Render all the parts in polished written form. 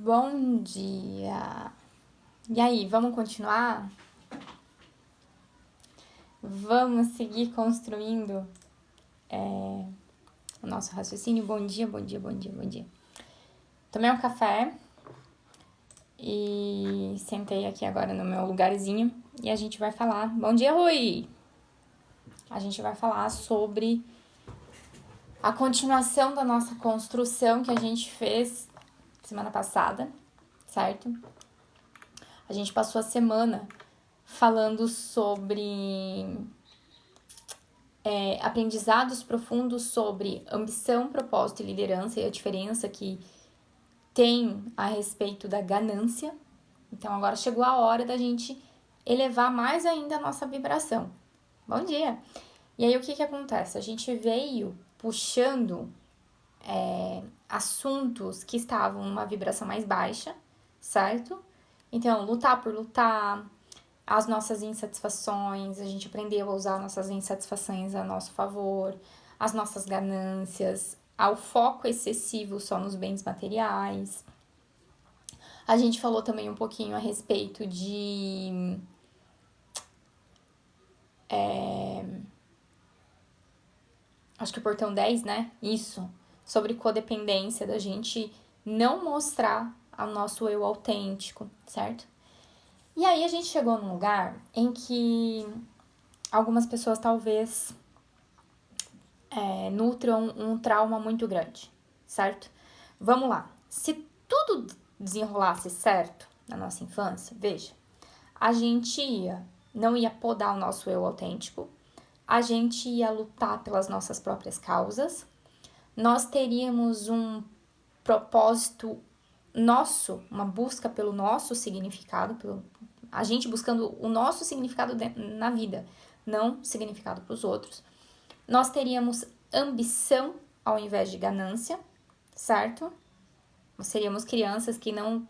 Bom dia! E aí, vamos continuar? Vamos seguir construindo o nosso raciocínio? Bom dia, bom dia, bom dia, bom dia. Tomei um café e sentei aqui agora no meu lugarzinho e a gente vai falar... Bom dia, Rui! A gente vai falar sobre a continuação da nossa construção que a gente fez semana passada, certo? A gente passou a semana falando sobre aprendizados profundos sobre ambição, propósito e liderança e a diferença que tem a respeito da ganância. Então agora chegou a hora da gente elevar mais ainda a nossa vibração. Bom dia! E aí o que acontece? A gente veio puxando assuntos que estavam numa vibração mais baixa, certo? Então, lutar por lutar, as nossas insatisfações, a gente aprendeu a usar nossas insatisfações a nosso favor, as nossas ganâncias, ao foco excessivo só nos bens materiais. A gente falou também um pouquinho a respeito de acho que o portão 10, né? Isso, sobre codependência, da gente não mostrar o nosso eu autêntico, certo? E aí a gente chegou num lugar em que algumas pessoas talvez nutram um trauma muito grande, certo? Vamos lá. Se tudo desenrolasse certo na nossa infância, veja, a gente não ia podar o nosso eu autêntico, a gente ia lutar pelas nossas próprias causas, nós teríamos um propósito nosso, uma busca pelo nosso significado, a gente buscando o nosso significado na vida, não significado para os outros. Nós teríamos ambição ao invés de ganância, certo? Nós seríamos crianças que não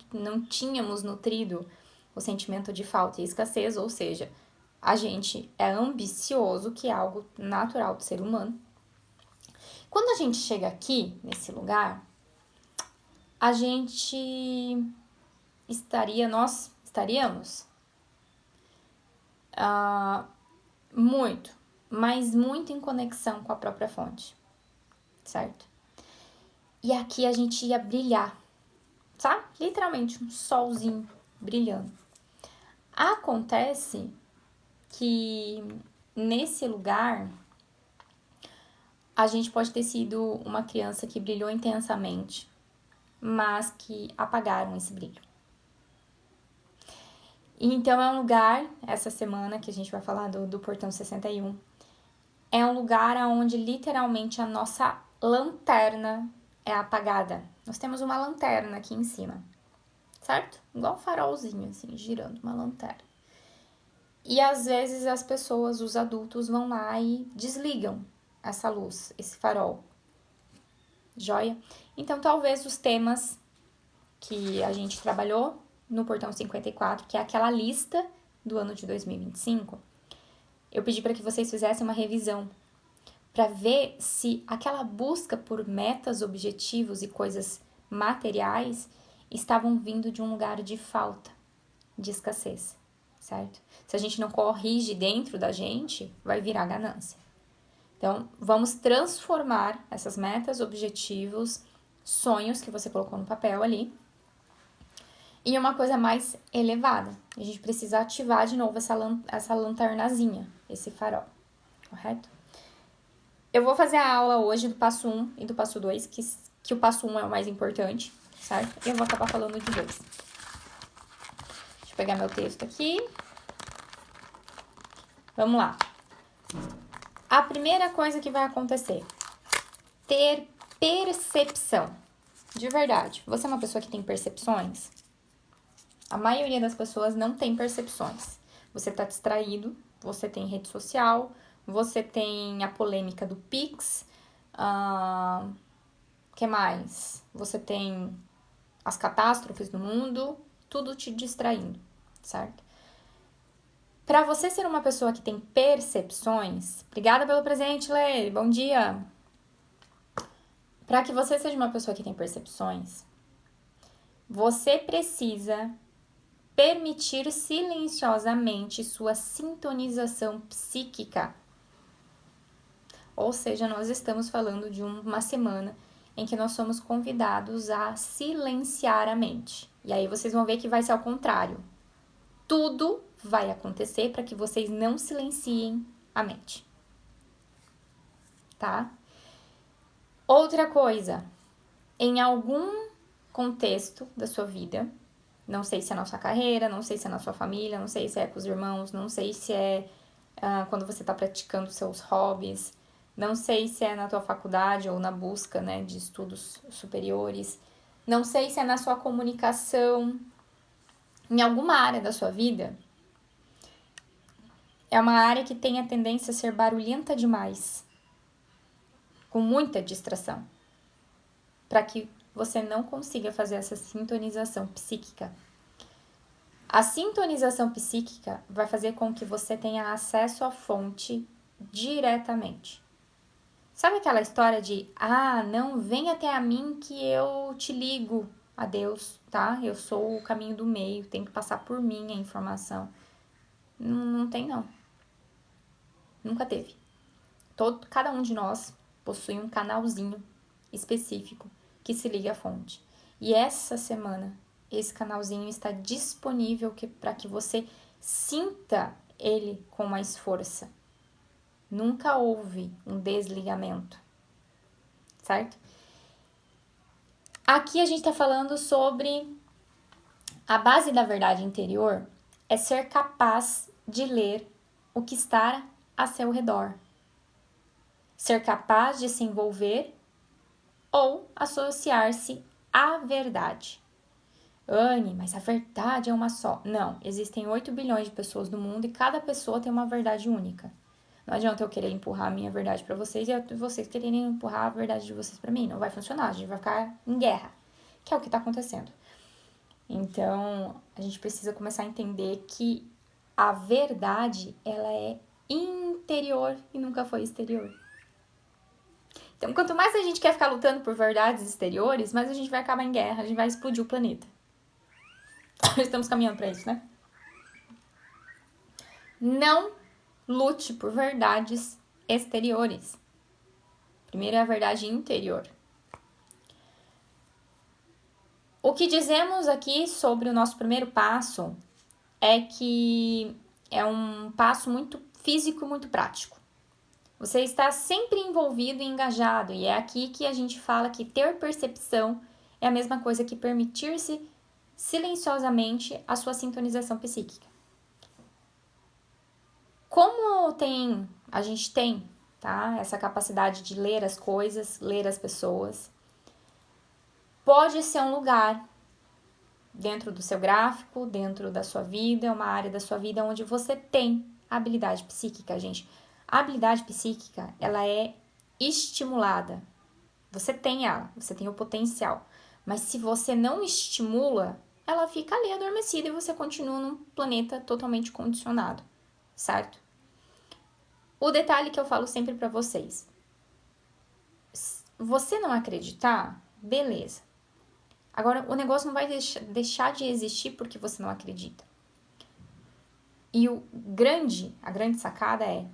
tínhamos nutrido o sentimento de falta e escassez, ou seja, a gente é ambicioso, que é algo natural do ser humano. Quando a gente chega aqui, nesse lugar, nós estaríamos muito, mas muito em conexão com a própria fonte, certo? E aqui a gente ia brilhar, sabe? Literalmente um solzinho brilhando. Acontece que nesse lugar a gente pode ter sido uma criança que brilhou intensamente, mas que apagaram esse brilho. Então é um lugar, essa semana que a gente vai falar do Portão 61, é um lugar onde literalmente a nossa lanterna é apagada. Nós temos uma lanterna aqui em cima, certo? Igual um farolzinho, assim, girando uma lanterna. E às vezes as pessoas, os adultos, vão lá e desligam essa luz, esse farol. Joia? Então talvez os temas que a gente trabalhou no Portão 54, que é aquela lista do ano de 2025, eu pedi para que vocês fizessem uma revisão para ver se aquela busca por metas, objetivos e coisas materiais estavam vindo de um lugar de falta, de escassez, certo? Se a gente não corrige dentro da gente, vai virar ganância. Então, vamos transformar essas metas, objetivos, sonhos que você colocou no papel ali, em uma coisa mais elevada. A gente precisa ativar de novo essa lanternazinha, esse farol, correto? Eu vou fazer a aula hoje do passo 1 e do passo 2, que o passo 1 é o mais importante, certo? E eu vou acabar falando de dois. Deixa eu pegar meu texto aqui. Vamos lá. A primeira coisa que vai acontecer, ter percepção. De verdade, você é uma pessoa que tem percepções? A maioria das pessoas não tem percepções. Você tá distraído, você tem rede social, você tem a polêmica do Pix, que mais? Você tem as catástrofes do mundo, tudo te distraindo, certo? Para você ser uma pessoa que tem percepções, obrigada pelo presente, Lê, bom dia! Para que você seja uma pessoa que tem percepções, Você precisa permitir silenciosamente sua sintonização psíquica. Ou seja, nós estamos falando de uma semana em que nós somos convidados a silenciar a mente. E aí vocês vão ver que vai ser ao contrário. Tudo vai acontecer para que vocês não silenciem a mente. Tá? Outra coisa, em algum contexto da sua vida, não sei se é na sua carreira, não sei se é na sua família, não sei se é com os irmãos, não sei se é quando você está praticando seus hobbies, não sei se é na tua faculdade ou na busca, né, de estudos superiores, não sei se é na sua comunicação, em alguma área da sua vida, é uma área que tem a tendência a ser barulhenta demais, com muita distração, para que você não consiga fazer essa sintonização psíquica. A sintonização psíquica vai fazer com que você tenha acesso à fonte diretamente. Sabe aquela história de, não, vem até a mim que eu te ligo a Deus, tá? Eu sou o caminho do meio, tem que passar por mim a informação. Não tem, não. Nunca teve. Cada um de nós possui um canalzinho específico que se liga à fonte. E essa semana, esse canalzinho está disponível para que você sinta ele com mais força. Nunca houve um desligamento, certo? Aqui a gente está falando sobre a base da verdade interior é ser capaz de ler o que está a seu redor. Ser capaz de se envolver ou associar-se à verdade. Anne, mas a verdade é uma só. Não, existem 8 bilhões de pessoas no mundo e cada pessoa tem uma verdade única. Não adianta eu querer empurrar a minha verdade para vocês e vocês quererem empurrar a verdade de vocês para mim. Não vai funcionar, a gente vai ficar em guerra, que é o que está acontecendo. Então, a gente precisa começar a entender que a verdade, ela é interior e nunca foi exterior. Então, quanto mais a gente quer ficar lutando por verdades exteriores, mais a gente vai acabar em guerra, a gente vai explodir o planeta. Estamos caminhando para isso, né? Não lute por verdades exteriores. Primeiro é a verdade interior. O que dizemos aqui sobre o nosso primeiro passo é que é um passo muito físico, muito prático. Você está sempre envolvido e engajado, e é aqui que a gente fala que ter percepção é a mesma coisa que permitir-se silenciosamente a sua sintonização psíquica. Como a gente tem, tá, essa capacidade de ler as coisas, ler as pessoas, pode ser um lugar dentro do seu gráfico, dentro da sua vida, uma área da sua vida onde você tem habilidade psíquica, gente. A habilidade psíquica, ela é estimulada. Você tem ela, você tem o potencial. Mas se você não estimula, ela fica ali adormecida e você continua num planeta totalmente condicionado, certo? O detalhe que eu falo sempre para vocês. Você não acreditar, beleza. Agora, o negócio não vai deixar de existir porque você não acredita. E a grande sacada é,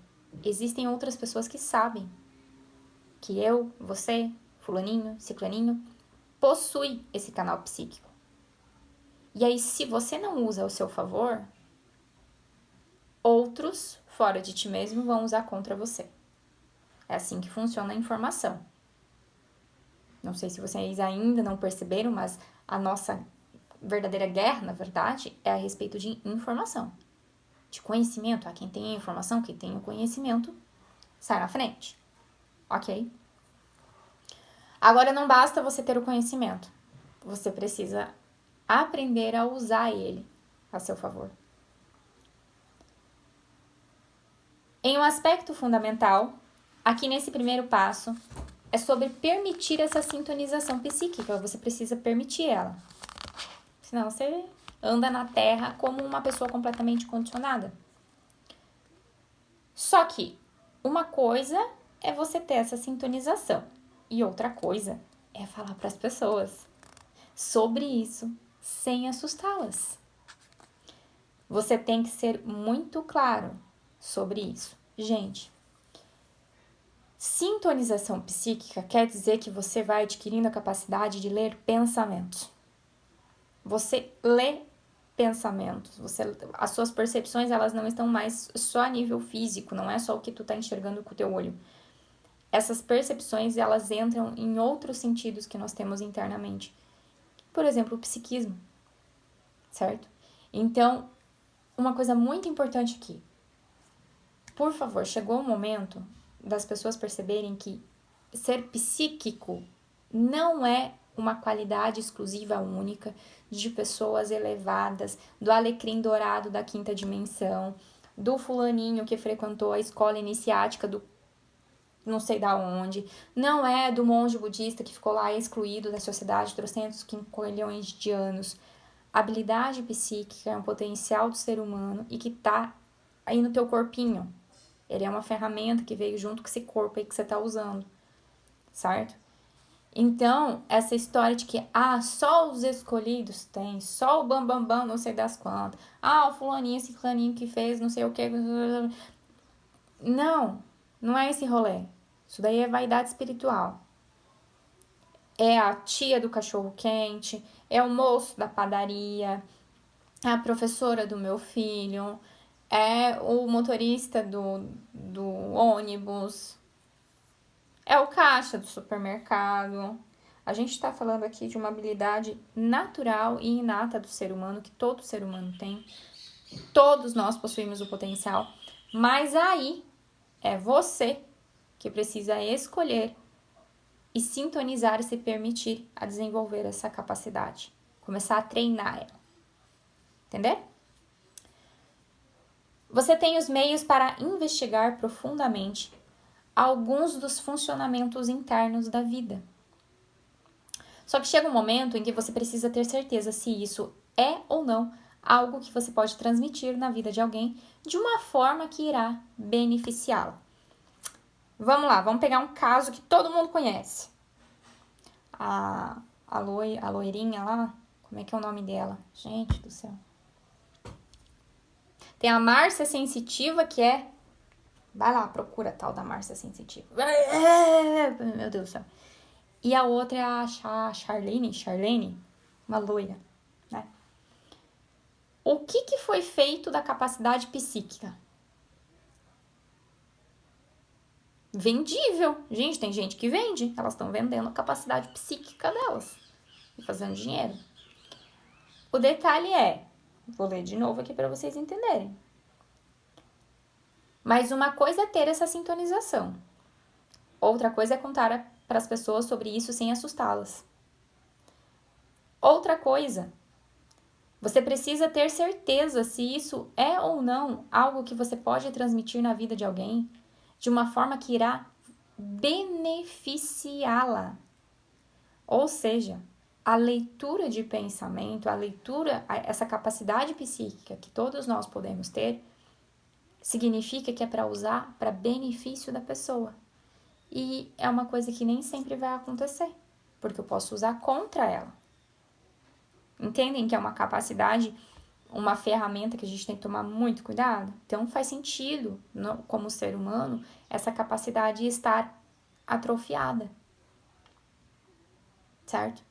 existem outras pessoas que sabem que eu, você, fulaninho, ciclaninho, possui esse canal psíquico. E aí, se você não usa ao seu favor, outros, fora de ti mesmo, vão usar contra você. É assim que funciona a informação. Não sei se vocês ainda não perceberam, mas a nossa verdadeira guerra, na verdade, é a respeito de informação. De conhecimento. Quem tem a informação, quem tem o conhecimento, sai na frente. Ok? Agora, não basta você ter o conhecimento. Você precisa aprender a usar ele a seu favor. Em um aspecto fundamental, aqui nesse primeiro passo, é sobre permitir essa sintonização psíquica. Você precisa permitir ela. Senão você anda na Terra como uma pessoa completamente condicionada. Só que uma coisa é você ter essa sintonização. E outra coisa é falar para as pessoas sobre isso sem assustá-las. Você tem que ser muito claro sobre isso. Gente, sintonização psíquica quer dizer que você vai adquirindo a capacidade de ler pensamentos. Você lê pensamentos, as suas percepções, elas não estão mais só a nível físico, não é só o que tu tá enxergando com o teu olho. Essas percepções, elas entram em outros sentidos que nós temos internamente. Por exemplo, o psiquismo, certo? Então, uma coisa muito importante aqui. Por favor, chegou o momento das pessoas perceberem que ser psíquico não é uma qualidade exclusiva única de pessoas elevadas, do alecrim dourado da quinta dimensão, do fulaninho que frequentou a escola iniciática do não sei da onde, não é do monge budista que ficou lá excluído da sociedade trocentos quinquilhões de anos. A habilidade psíquica é um potencial do ser humano e que tá aí no teu corpinho. Ele é uma ferramenta que veio junto com esse corpo aí que você tá usando, certo? Então, essa história de que, só os escolhidos têm, só o bambambam, não sei das quantas, o fulaninho, esse fulaninho que fez não sei o que. Não é esse rolê. Isso daí é vaidade espiritual. É a tia do cachorro quente, é o moço da padaria, é a professora do meu filho, é o motorista do ônibus, é o caixa do supermercado. A gente está falando aqui de uma habilidade natural e inata do ser humano, que todo ser humano tem. Todos nós possuímos o potencial, mas aí é você que precisa escolher e sintonizar e se permitir a desenvolver essa capacidade. Começar a treinar ela. Entender? Você tem os meios para investigar profundamente alguns dos funcionamentos internos da vida. Só que chega um momento em que você precisa ter certeza se isso é ou não algo que você pode transmitir na vida de alguém de uma forma que irá beneficiá-la. Vamos lá, vamos pegar um caso que todo mundo conhece. A loirinha lá, como é que é o nome dela? Gente do céu. Tem a Márcia Sensitiva, que é... Vai lá, procura a tal da Márcia Sensitiva. Meu Deus do céu. E a outra é a Charlene, uma loira, né? O que foi feito da capacidade psíquica? Vendível. Gente, tem gente que vende. Elas estão vendendo a capacidade psíquica delas e fazendo dinheiro. O detalhe é, vou ler de novo aqui para vocês entenderem. Mas uma coisa é ter essa sintonização. Outra coisa é contar para as pessoas sobre isso sem assustá-las. Outra coisa, você precisa ter certeza se isso é ou não algo que você pode transmitir na vida de alguém de uma forma que irá beneficiá-la. Ou seja, a leitura de pensamento, essa capacidade psíquica que todos nós podemos ter, significa que é para usar para benefício da pessoa. E é uma coisa que nem sempre vai acontecer, porque eu posso usar contra ela. Entendem que é uma capacidade, uma ferramenta que a gente tem que tomar muito cuidado? Então faz sentido, como ser humano, essa capacidade de estar atrofiada. Certo?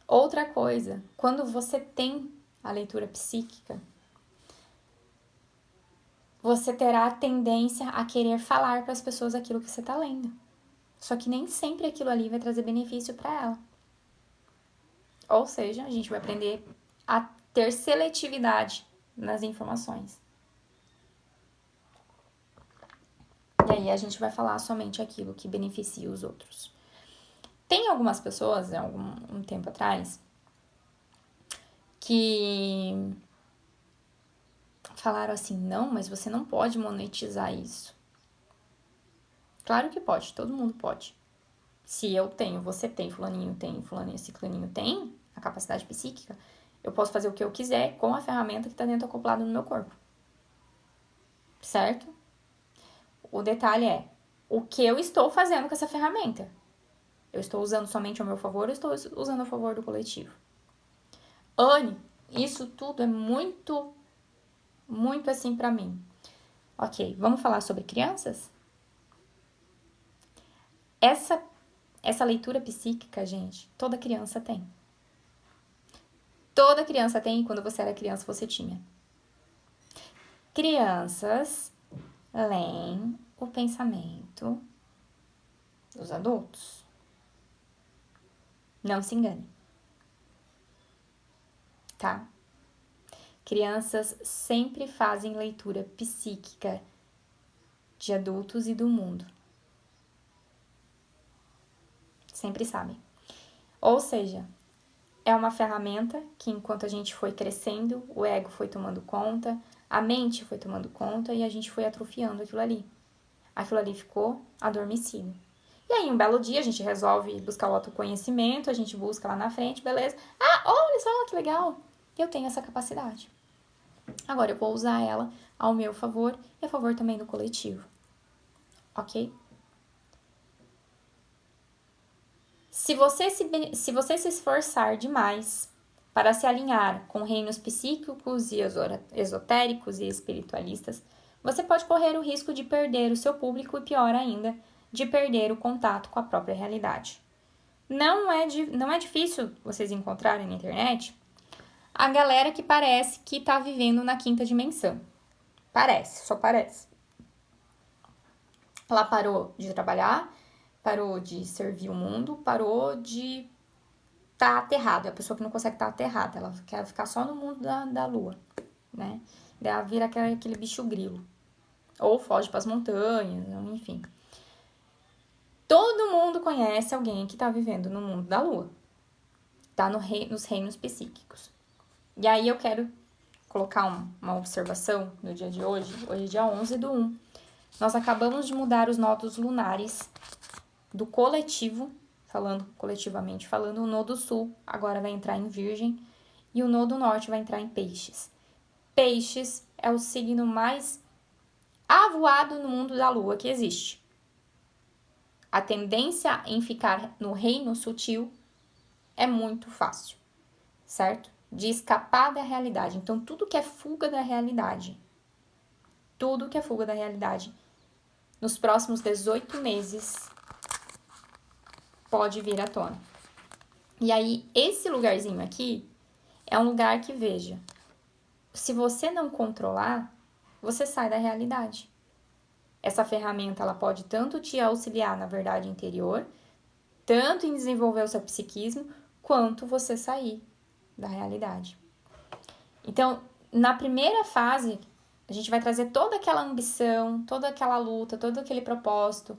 Outra coisa, quando você tem a leitura psíquica, você terá a tendência a querer falar para as pessoas aquilo que você está lendo. Só que nem sempre aquilo ali vai trazer benefício para ela. Ou seja, a gente vai aprender a ter seletividade nas informações. E aí a gente vai falar somente aquilo que beneficia os outros. Tem algumas pessoas, um tempo atrás, que falaram assim, não, mas você não pode monetizar isso. Claro que pode, todo mundo pode. Se eu tenho, você tem, fulaninho tem, ciclaninho tem, a capacidade psíquica, eu posso fazer o que eu quiser com a ferramenta que está dentro acoplada no meu corpo. Certo? O detalhe é, o que eu estou fazendo com essa ferramenta? Eu estou usando somente ao meu favor ou estou usando a favor do coletivo? Anne, isso tudo é muito, muito assim pra mim. Ok, vamos falar sobre crianças? Essa leitura psíquica, gente, toda criança tem. Toda criança tem, e quando você era criança você tinha. Crianças leem o pensamento dos adultos. Não se engane. Tá? Crianças sempre fazem leitura psíquica de adultos e do mundo. Sempre sabem. Ou seja, é uma ferramenta que enquanto a gente foi crescendo, o ego foi tomando conta, a mente foi tomando conta e a gente foi atrofiando aquilo ali. Aquilo ali ficou adormecido. E aí, um belo dia, a gente resolve buscar o autoconhecimento, a gente busca lá na frente, beleza? Ah, olha só que legal! Eu tenho essa capacidade. Agora eu vou usar ela ao meu favor e a favor também do coletivo. Ok? Se você se esforçar demais para se alinhar com reinos psíquicos e esotéricos e espiritualistas, você pode correr o risco de perder o seu público e, pior ainda, de perder o contato com a própria realidade. Não é difícil vocês encontrarem na internet a galera que parece que está vivendo na quinta dimensão. Parece, só parece. Ela parou de trabalhar, parou de servir o mundo, parou de estar aterrada. É a pessoa que não consegue estar aterrada, ela quer ficar só no mundo da lua, né? Daí ela vira aquele bicho grilo. Ou foge para as montanhas, enfim. Todo mundo conhece alguém que está vivendo no mundo da lua. Tá nos reinos psíquicos. E aí eu quero colocar uma observação no dia de hoje. Hoje é dia 11/1. Nós acabamos de mudar os nodos lunares do coletivo, coletivamente falando, o nodo sul agora vai entrar em Virgem e o nodo norte vai entrar em Peixes. Peixes é o signo mais avoado no mundo da lua que existe. A tendência em ficar no reino sutil é muito fácil, certo? De escapar da realidade. Então, tudo que é fuga da realidade, nos próximos 18 meses pode vir à tona. E aí, esse lugarzinho aqui é um lugar que, veja, se você não controlar, você sai da realidade. Essa ferramenta, ela pode tanto te auxiliar na verdade interior, tanto em desenvolver o seu psiquismo, quanto você sair da realidade. Então, na primeira fase, a gente vai trazer toda aquela ambição, toda aquela luta, todo aquele propósito,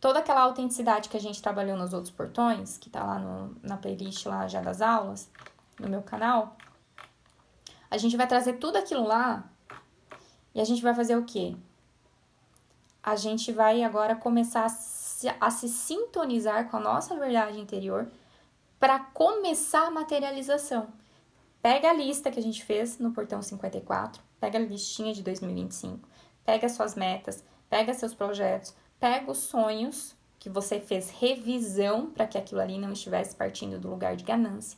toda aquela autenticidade que a gente trabalhou nos outros portões, que tá lá na playlist lá já das aulas, no meu canal. A gente vai trazer tudo aquilo lá e a gente vai fazer o quê? A gente vai agora começar a se sintonizar com a nossa verdade interior para começar a materialização. Pega a lista que a gente fez no portão 54, pega a listinha de 2025, pega suas metas, pega seus projetos, pega os sonhos que você fez revisão para que aquilo ali não estivesse partindo do lugar de ganância.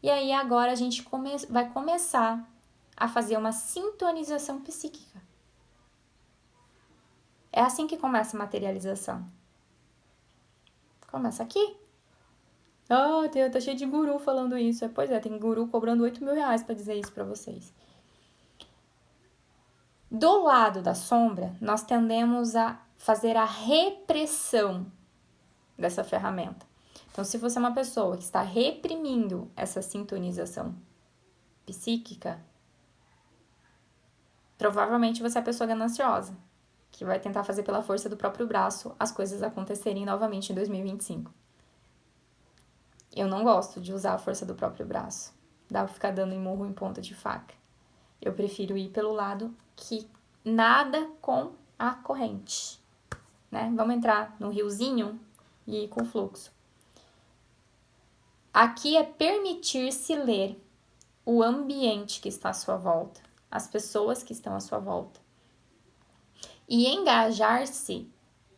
E aí agora a gente vai começar a fazer uma sintonização psíquica. É assim que começa a materialização. Começa aqui. Tá cheio de guru falando isso. Pois é, tem guru cobrando 8 mil reais para dizer isso para vocês. Do lado da sombra, nós tendemos a fazer a repressão dessa ferramenta. Então, se você é uma pessoa que está reprimindo essa sintonização psíquica, provavelmente você é a pessoa gananciosa, que vai tentar fazer pela força do próprio braço as coisas acontecerem novamente em 2025. Eu não gosto de usar a força do próprio braço. Dá pra ficar dando murro em ponta de faca. Eu prefiro ir pelo lado que nada com a corrente, né? Vamos entrar no riozinho e ir com fluxo. Aqui é permitir-se ler o ambiente que está à sua volta, as pessoas que estão à sua volta. E engajar-se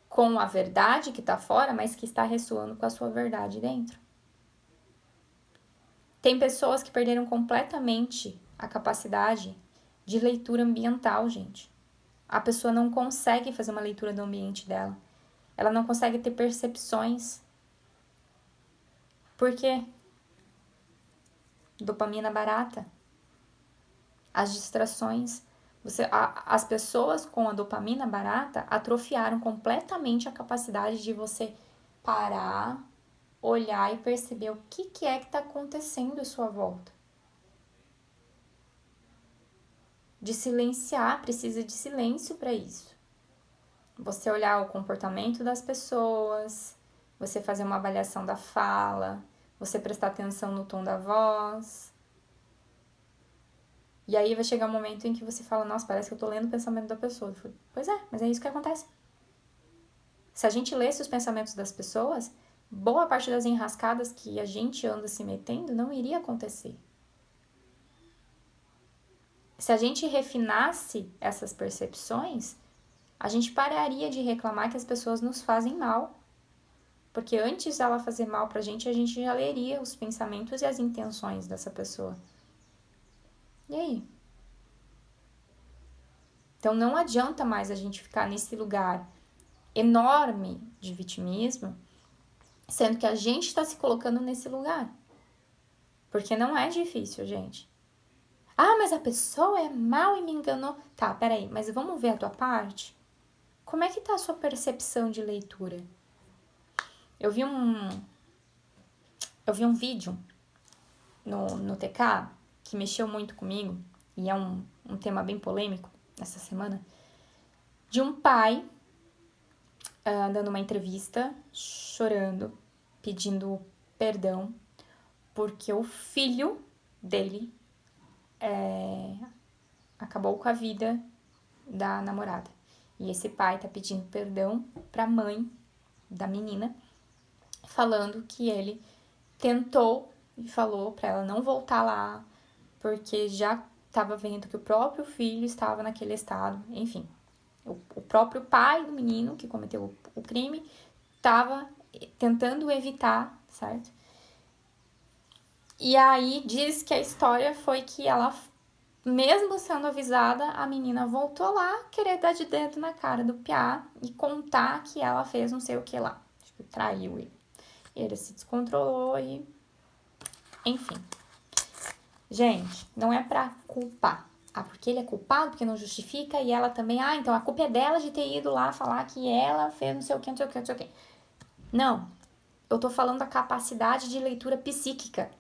com a verdade que está fora, mas que está ressoando com a sua verdade dentro. Tem pessoas que perderam completamente a capacidade de leitura ambiental, gente. A pessoa não consegue fazer uma leitura do ambiente dela. Ela não consegue ter percepções. Por quê? Dopamina barata. As distrações. As pessoas com a dopamina barata atrofiaram completamente a capacidade de você parar, olhar e perceber o que é que está acontecendo à sua volta. De silenciar, precisa de silêncio para isso. Você olhar o comportamento das pessoas, você fazer uma avaliação da fala, você prestar atenção no tom da voz. E aí vai chegar um momento em que você fala, nossa, parece que eu tô lendo o pensamento da pessoa. Eu falo, pois é, mas é isso que acontece. Se a gente lesse os pensamentos das pessoas, boa parte das enrascadas que a gente anda se metendo não iria acontecer. Se a gente refinasse essas percepções, a gente pararia de reclamar que as pessoas nos fazem mal. Porque antes dela fazer mal pra gente, a gente já leria os pensamentos e as intenções dessa pessoa. E aí? Então não adianta mais a gente ficar nesse lugar enorme de vitimismo, sendo que a gente está se colocando nesse lugar. Porque não é difícil, gente. Ah, mas a pessoa é mal e me enganou. Tá, peraí, mas vamos ver a tua parte? Como é que tá a sua percepção de leitura? Eu vi um vídeo no TK que mexeu muito comigo, e é um tema bem polêmico essa semana, de um pai dando uma entrevista, chorando, pedindo perdão, porque o filho dele acabou com a vida da namorada. E esse pai tá pedindo perdão pra mãe da menina, falando que ele tentou e falou pra ela não voltar lá, porque já estava vendo que o próprio filho estava naquele estado. Enfim, o próprio pai do menino que cometeu o crime estava tentando evitar, certo? E aí diz que a história foi que ela, mesmo sendo avisada, a menina voltou lá querer dar de dedo na cara do piá e contar que ela fez não sei o que lá. Tipo, traiu ele. Ele se descontrolou e... Enfim. Gente, não é pra culpar. Ah, porque ele é culpado, porque não justifica, e ela também... Ah, então a culpa é dela de ter ido lá falar que ela fez não sei o que, não sei o que, não sei o que. Não. Eu tô falando da capacidade de leitura psíquica.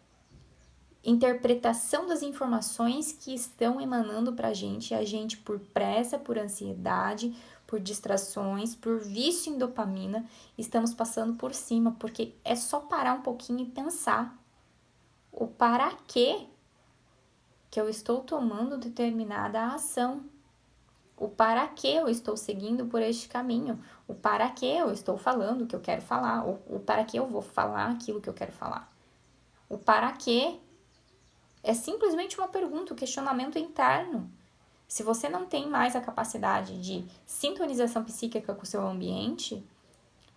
Interpretação das informações que estão emanando pra gente, a gente por pressa, por ansiedade, por distrações, por vício em dopamina, estamos passando por cima, porque é só parar um pouquinho e pensar o para quê que eu estou tomando determinada ação, o para que eu estou seguindo por este caminho, o para que eu estou falando o que eu quero falar, o para que eu vou falar aquilo que eu quero falar. O para que é simplesmente uma pergunta, um questionamento interno. Se você não tem mais a capacidade de sintonização psíquica com o seu ambiente,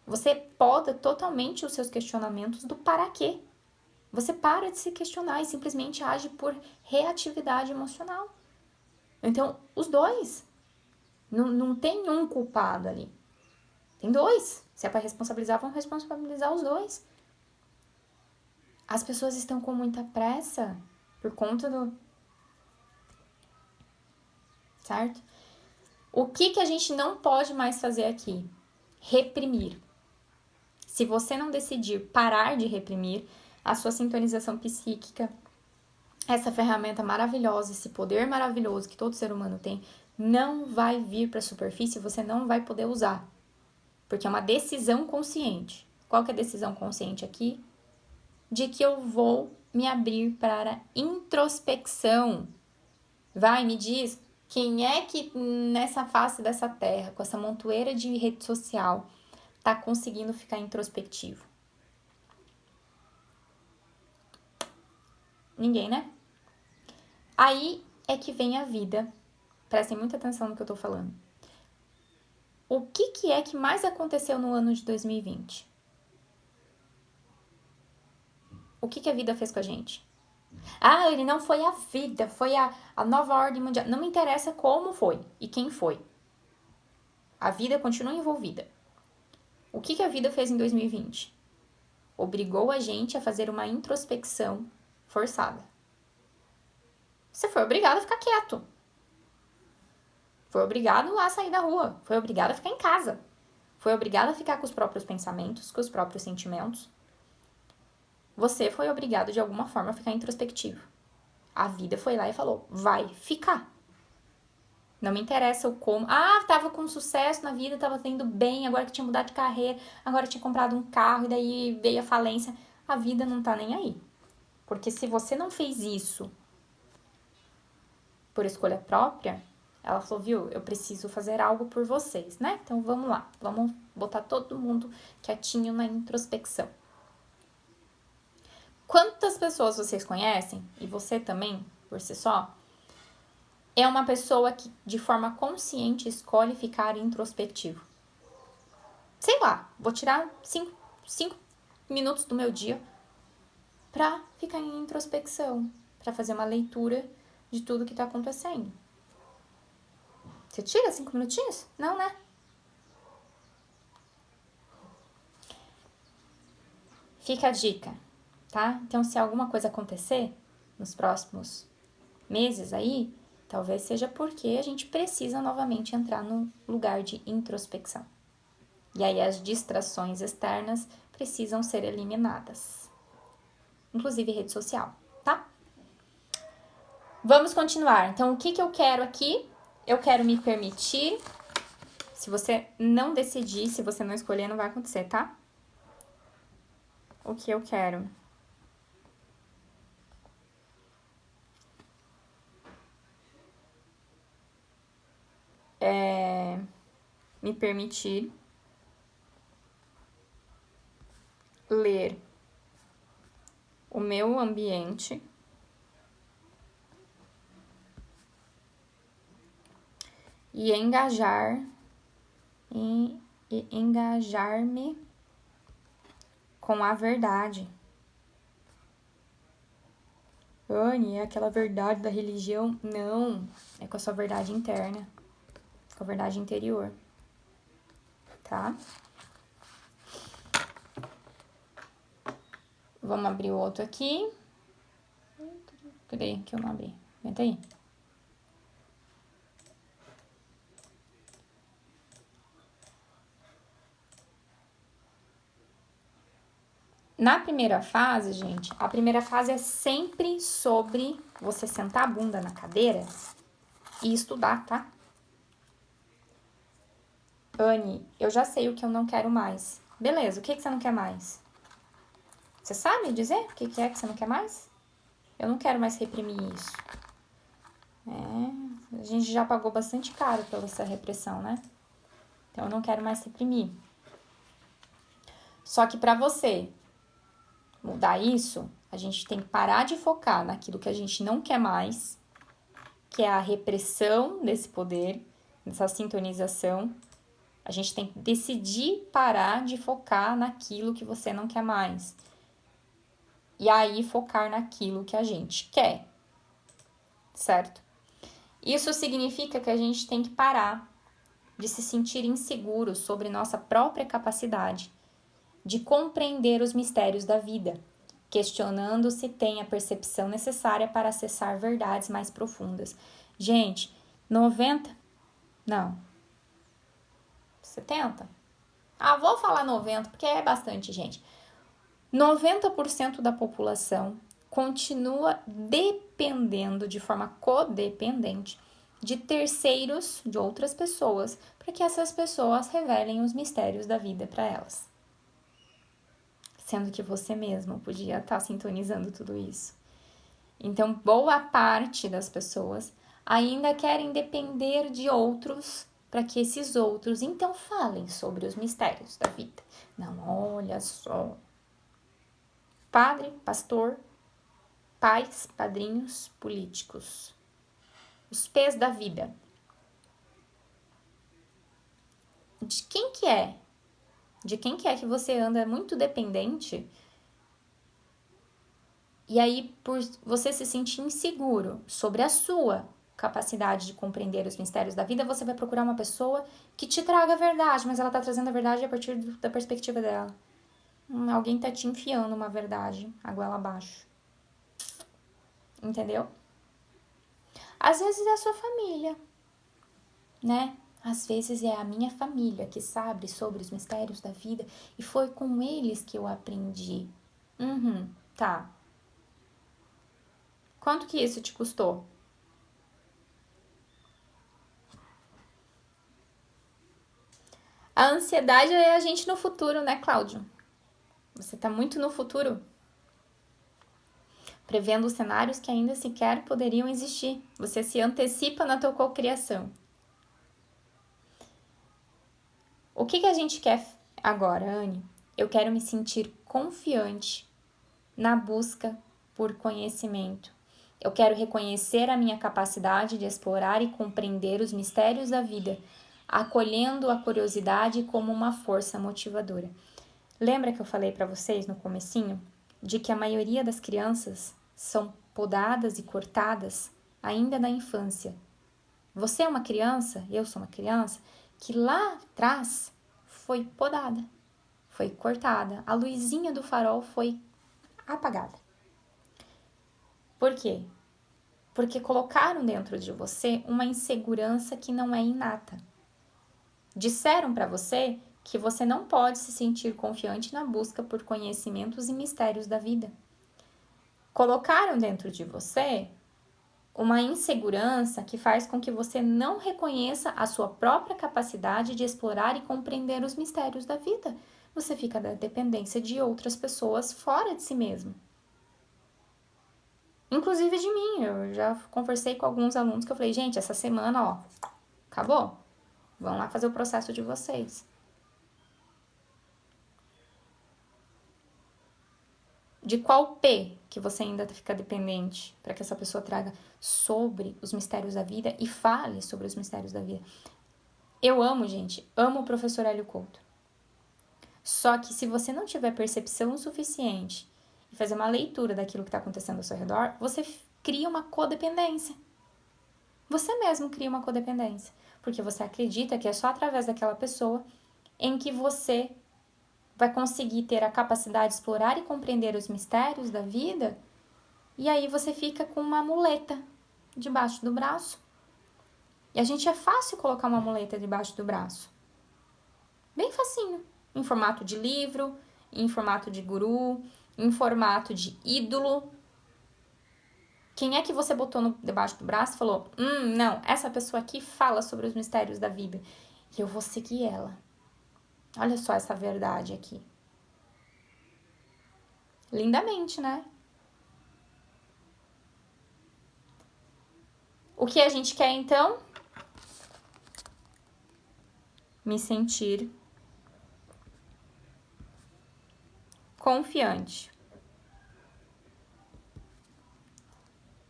você poda totalmente os seus questionamentos do para quê. Você para de se questionar e simplesmente age por reatividade emocional. Então, os dois. Não tem um culpado ali. Tem dois. Se é para responsabilizar, vão responsabilizar os dois. As pessoas estão com muita pressa por conta do... Certo? O que a gente não pode mais fazer aqui? Reprimir. Se você não decidir parar de reprimir, a sua sintonização psíquica, essa ferramenta maravilhosa, esse poder maravilhoso que todo ser humano tem, não vai vir para a superfície, você não vai poder usar. Porque é uma decisão consciente. Qual que é a decisão consciente aqui? De que eu vou me abrir para introspecção. Vai, me diz, quem é que nessa face dessa terra, com essa montoeira de rede social, tá conseguindo ficar introspectivo? Ninguém, né? Aí é que vem a vida. Prestem muita atenção no que eu tô falando. O que é que mais aconteceu no ano de 2020? O que a vida fez com a gente? Ah, ele não foi a vida, foi a nova ordem mundial. Não me interessa como foi e quem foi. A vida continua envolvida. O que a vida fez em 2020? Obrigou a gente a fazer uma introspecção forçada. Você foi obrigado a ficar quieto. Foi obrigado a sair da rua. Foi obrigado a ficar em casa. Foi obrigado a ficar com os próprios pensamentos, com os próprios sentimentos. Você foi obrigado de alguma forma a ficar introspectivo. A vida foi lá e falou, vai ficar. Não me interessa o como. Ah, tava com sucesso na vida, tava tendo bem, agora que tinha mudado de carreira, agora tinha comprado um carro e daí veio a falência. A vida não tá nem aí. Porque se você não fez isso por escolha própria, ela falou, viu, eu preciso fazer algo por vocês, né? Então vamos lá, vamos botar todo mundo quietinho na introspecção. Quantas pessoas vocês conhecem, e você também, por si só, é uma pessoa que de forma consciente escolhe ficar introspectivo? Sei lá, vou tirar 5 minutos do meu dia pra ficar em introspecção, pra fazer uma leitura de tudo que tá acontecendo. Você tira 5 minutinhos? Não, né? Fica a dica, tá? Então, se alguma coisa acontecer nos próximos meses aí, talvez seja porque a gente precisa novamente entrar no lugar de introspecção. E aí as distrações externas precisam ser eliminadas. Inclusive rede social, tá? Vamos continuar. Então, o que eu quero aqui? Eu quero me permitir. Se você não decidir, se você não escolher, não vai acontecer, tá? O que eu quero? É me permitir ler o meu ambiente e engajar-me com a verdade. Anne, é aquela verdade da religião? Não, é com a sua verdade interna, com a verdade interior, tá? Vamos abrir o outro aqui. Cadê que eu não abri? Aguenta aí. Na primeira fase, gente, a primeira fase é sempre sobre você sentar a bunda na cadeira e estudar, tá? Anne, eu já sei o que eu não quero mais. Beleza, o que você não quer mais? Você sabe dizer o que é que você não quer mais? Eu não quero mais reprimir isso. A gente já pagou bastante caro pela essa repressão, né? Então eu não quero mais reprimir. Só que pra você mudar isso, a gente tem que parar de focar naquilo que a gente não quer mais, que é a repressão desse poder, dessa sintonização. A gente tem que decidir parar de focar naquilo que você não quer mais. E aí focar naquilo que a gente quer, certo? Isso significa que a gente tem que parar de se sentir inseguro sobre nossa própria capacidade de compreender os mistérios da vida, questionando se tem a percepção necessária para acessar verdades mais profundas. Gente, 90? Não. 70? Ah, vou falar 90 porque é bastante, gente. 90% da população continua dependendo de forma codependente de terceiros, de outras pessoas, para que essas pessoas revelem os mistérios da vida para elas. Sendo que você mesmo podia estar sintonizando tudo isso. Então, boa parte das pessoas ainda querem depender de outros para que esses outros então falem sobre os mistérios da vida. Não, olha só. Padre, pastor, pais, padrinhos, políticos. Os pés da vida. De quem que é? De quem que é que você anda muito dependente E aí, por você se sentir inseguro sobre a sua capacidade de compreender os mistérios da vida, você vai procurar uma pessoa que te traga a verdade, mas ela tá trazendo a verdade a partir da perspectiva dela. Alguém tá te enfiando uma verdade a goela abaixo. Entendeu? Às vezes é a sua família, né? Às vezes é a minha família que sabe sobre os mistérios da vida e foi com eles que eu aprendi. Tá. Quanto que isso te custou? A ansiedade é a gente no futuro, né, Cláudio? Você tá muito no futuro, prevendo cenários que ainda sequer poderiam existir. Você se antecipa na tua cocriação. O que a gente quer agora, Anne? Eu quero me sentir confiante na busca por conhecimento. Eu quero reconhecer a minha capacidade de explorar e compreender os mistérios da vida, acolhendo a curiosidade como uma força motivadora. Lembra que eu falei para vocês no comecinho de que a maioria das crianças são podadas e cortadas ainda na infância? Você é uma criança, eu sou uma criança, que lá atrás foi podada, foi cortada, a luzinha do farol foi apagada. Por quê? Porque colocaram dentro de você uma insegurança que não é inata. Disseram para você que você não pode se sentir confiante na busca por conhecimentos e mistérios da vida. Colocaram dentro de você uma insegurança que faz com que você não reconheça a sua própria capacidade de explorar e compreender os mistérios da vida. Você fica da dependência de outras pessoas fora de si mesmo. Inclusive de mim, eu já conversei com alguns alunos que eu falei, gente, essa semana, ó, acabou. Vão lá fazer o processo de vocês. De qual P que você ainda fica dependente para que essa pessoa traga sobre os mistérios da vida e fale sobre os mistérios da vida? Eu amo, gente, amo o professor Hélio Couto. Só que se você não tiver percepção suficiente e fazer uma leitura daquilo que está acontecendo ao seu redor, você cria uma codependência. Você mesmo cria uma codependência, porque você acredita que é só através daquela pessoa em que você vai conseguir ter a capacidade de explorar e compreender os mistérios da vida, e aí você fica com uma muleta debaixo do braço. E a gente é fácil colocar uma muleta debaixo do braço. Bem facinho. Em formato de livro, em formato de guru, em formato de ídolo. Quem é que você botou debaixo do braço e falou, não, essa pessoa aqui fala sobre os mistérios da vida e eu vou seguir ela. Olha só essa verdade aqui. Lindamente, né? O que a gente quer, então? Me sentir confiante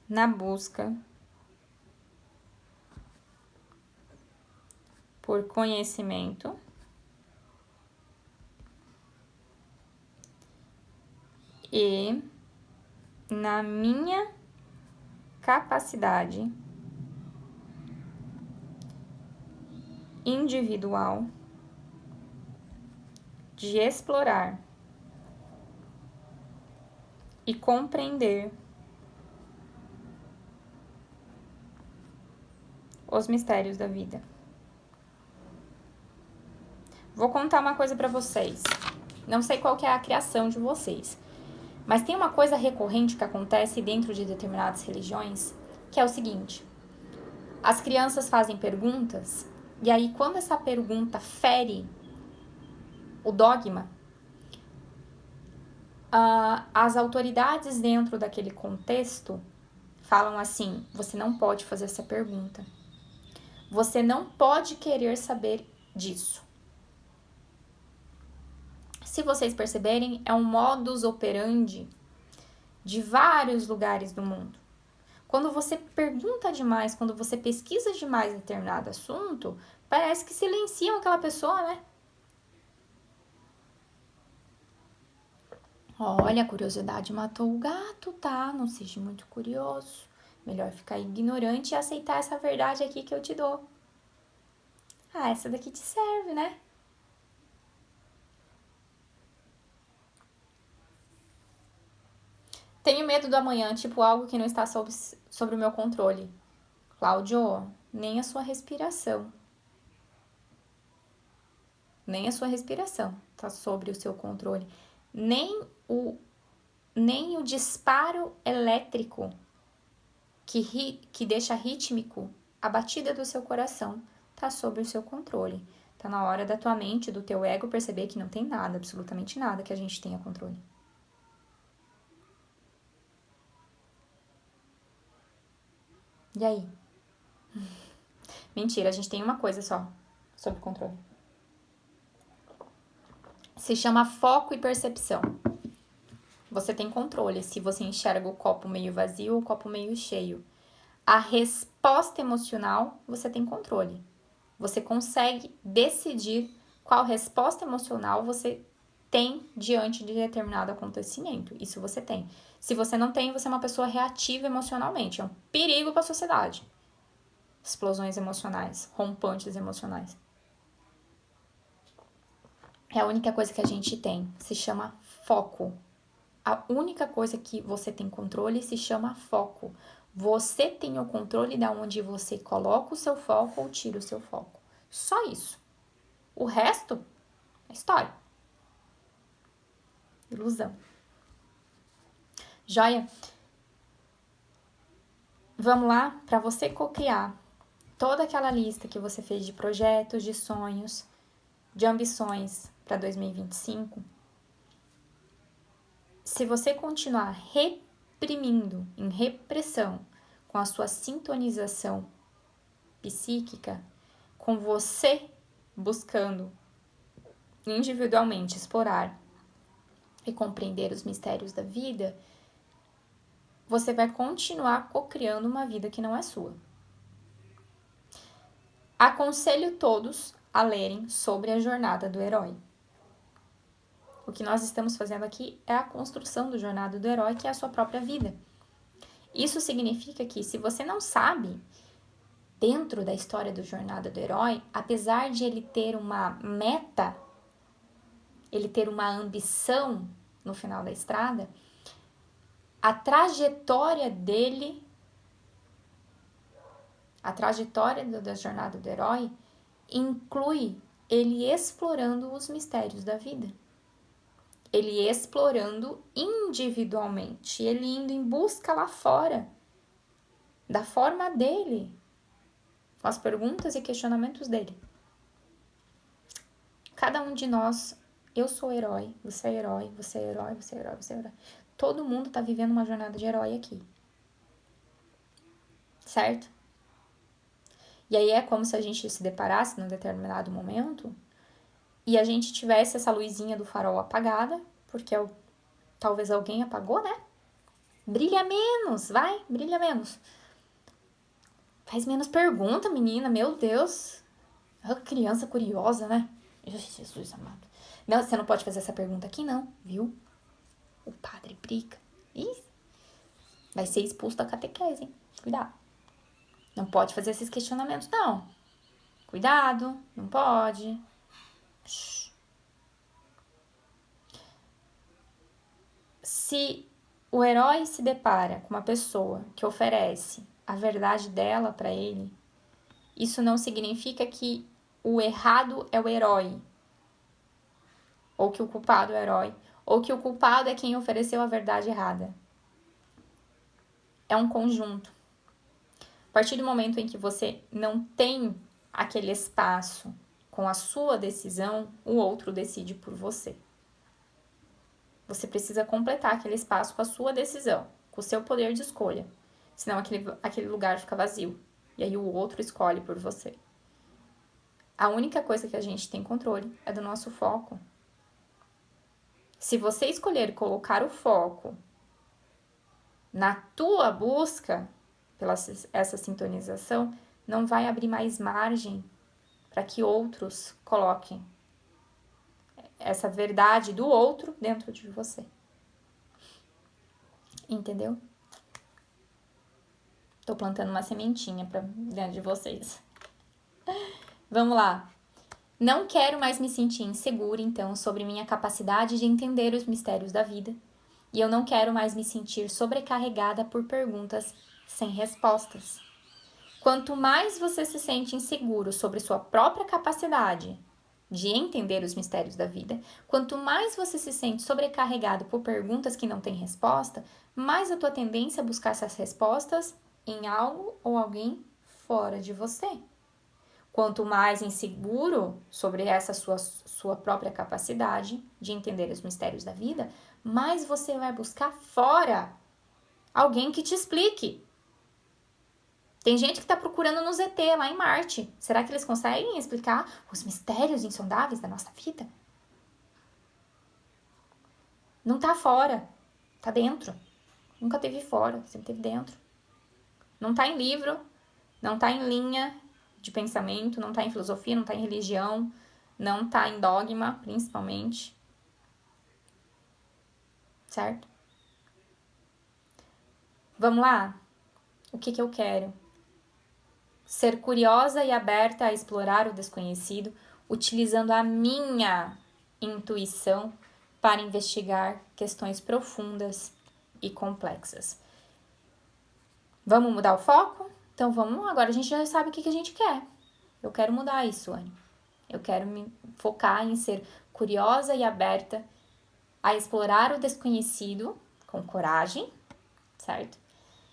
na busca por conhecimento e na minha capacidade individual de explorar e compreender os mistérios da vida. Vou contar uma coisa para vocês. Não sei qual que é a criação de vocês, mas tem uma coisa recorrente que acontece dentro de determinadas religiões, que é o seguinte: as crianças fazem perguntas, e aí quando essa pergunta fere o dogma, as autoridades dentro daquele contexto falam assim, você não pode fazer essa pergunta. Você não pode querer saber disso. Se vocês perceberem, é um modus operandi de vários lugares do mundo. Quando você pergunta demais, quando você pesquisa demais determinado assunto, parece que silenciam aquela pessoa, né? Olha, a curiosidade matou o gato, tá? Não seja muito curioso. Melhor ficar ignorante e aceitar essa verdade aqui que eu te dou. Ah, essa daqui te serve, né? Tenho medo do amanhã, tipo algo que não está sobre o meu controle. Cláudio, nem a sua respiração. Nem a sua respiração está sobre o seu controle. Nem o, nem o disparo elétrico que deixa rítmico a batida do seu coração está sob o seu controle. Tá na hora da tua mente, do teu ego perceber que não tem nada, absolutamente nada que a gente tenha controle. E aí? Mentira, a gente tem uma coisa só sob controle. Se chama foco e percepção. Você tem controle se você enxerga o copo meio vazio ou o copo meio cheio. A resposta emocional, você tem controle. Você consegue decidir qual resposta emocional você tem diante de determinado acontecimento. Isso você tem. Se você não tem, você é uma pessoa reativa emocionalmente. É um perigo para a sociedade. Explosões emocionais, rompantes emocionais. É a única coisa que a gente tem. Se chama foco. A única coisa que você tem controle se chama foco. Você tem o controle de onde você coloca o seu foco ou tira o seu foco. Só isso. O resto é história. Ilusão. Joia? Vamos lá? Para você cocriar toda aquela lista que você fez de projetos, de sonhos, de ambições para 2025, se você continuar reprimindo, em repressão, com a sua sintonização psíquica, com você buscando individualmente explorar e compreender os mistérios da vida, você vai continuar cocriando uma vida que não é sua. Aconselho todos a lerem sobre a jornada do herói. O que nós estamos fazendo aqui é a construção da jornada do herói, que é a sua própria vida. Isso significa que, se você não sabe, dentro da história da jornada do herói, apesar de ele ter uma meta, ele ter uma ambição no final da estrada, a trajetória dele, a trajetória da jornada do herói, inclui ele explorando os mistérios da vida. Ele explorando individualmente, ele indo em busca lá fora, da forma dele, com as perguntas e questionamentos dele. Cada um de nós, eu sou herói, você é herói, você é herói, você é herói, você é herói. Todo mundo tá vivendo uma jornada de herói aqui. Certo? E aí é como se a gente se deparasse num determinado momento e a gente tivesse essa luzinha do farol apagada, porque talvez alguém apagou, né? Brilha menos, vai, brilha menos. Faz menos pergunta, menina, meu Deus. Criança curiosa, né? Jesus amado. Não, você não pode fazer essa pergunta aqui, não, viu? O padre briga. Ih, vai ser expulso da catequese, hein? Cuidado. Não pode fazer esses questionamentos, não. Cuidado, não pode. Shhh. Se o herói se depara com uma pessoa que oferece a verdade dela para ele, isso não significa que o errado é o herói, ou que o culpado é o herói, ou que o culpado é quem ofereceu a verdade errada. É um conjunto. A partir do momento em que você não tem aquele espaço com a sua decisão, o outro decide por você. Você precisa completar aquele espaço com a sua decisão, com o seu poder de escolha. Senão aquele lugar fica vazio. E aí o outro escolhe por você. A única coisa que a gente tem controle é do nosso foco. Se você escolher colocar o foco na tua busca, pela essa sintonização, não vai abrir mais margem para que outros coloquem essa verdade do outro dentro de você. Entendeu? Tô plantando uma sementinha pra dentro de vocês. Vamos lá. Não quero mais me sentir insegura, então, sobre minha capacidade de entender os mistérios da vida. E eu não quero mais me sentir sobrecarregada por perguntas sem respostas. Quanto mais você se sente inseguro sobre sua própria capacidade de entender os mistérios da vida, quanto mais você se sente sobrecarregado por perguntas que não têm resposta, mais a tua tendência é buscar essas respostas em algo ou alguém fora de você. Quanto mais inseguro sobre essa sua própria capacidade de entender os mistérios da vida, mais você vai buscar fora alguém que te explique. Tem gente que está procurando no ZT, lá em Marte. Será que eles conseguem explicar os mistérios insondáveis da nossa vida? Não está fora, está dentro. Nunca teve fora, sempre teve dentro. Não está em livro, não está em linha de pensamento, não está em filosofia, não está em religião, não está em dogma, principalmente. Certo? Vamos lá? O que eu quero? Ser curiosa e aberta a explorar o desconhecido, utilizando a minha intuição para investigar questões profundas e complexas. Vamos mudar o foco? Então vamos, agora a gente já sabe o que a gente quer. Eu quero mudar isso, Anne. Eu quero me focar em ser curiosa e aberta a explorar o desconhecido com coragem, certo?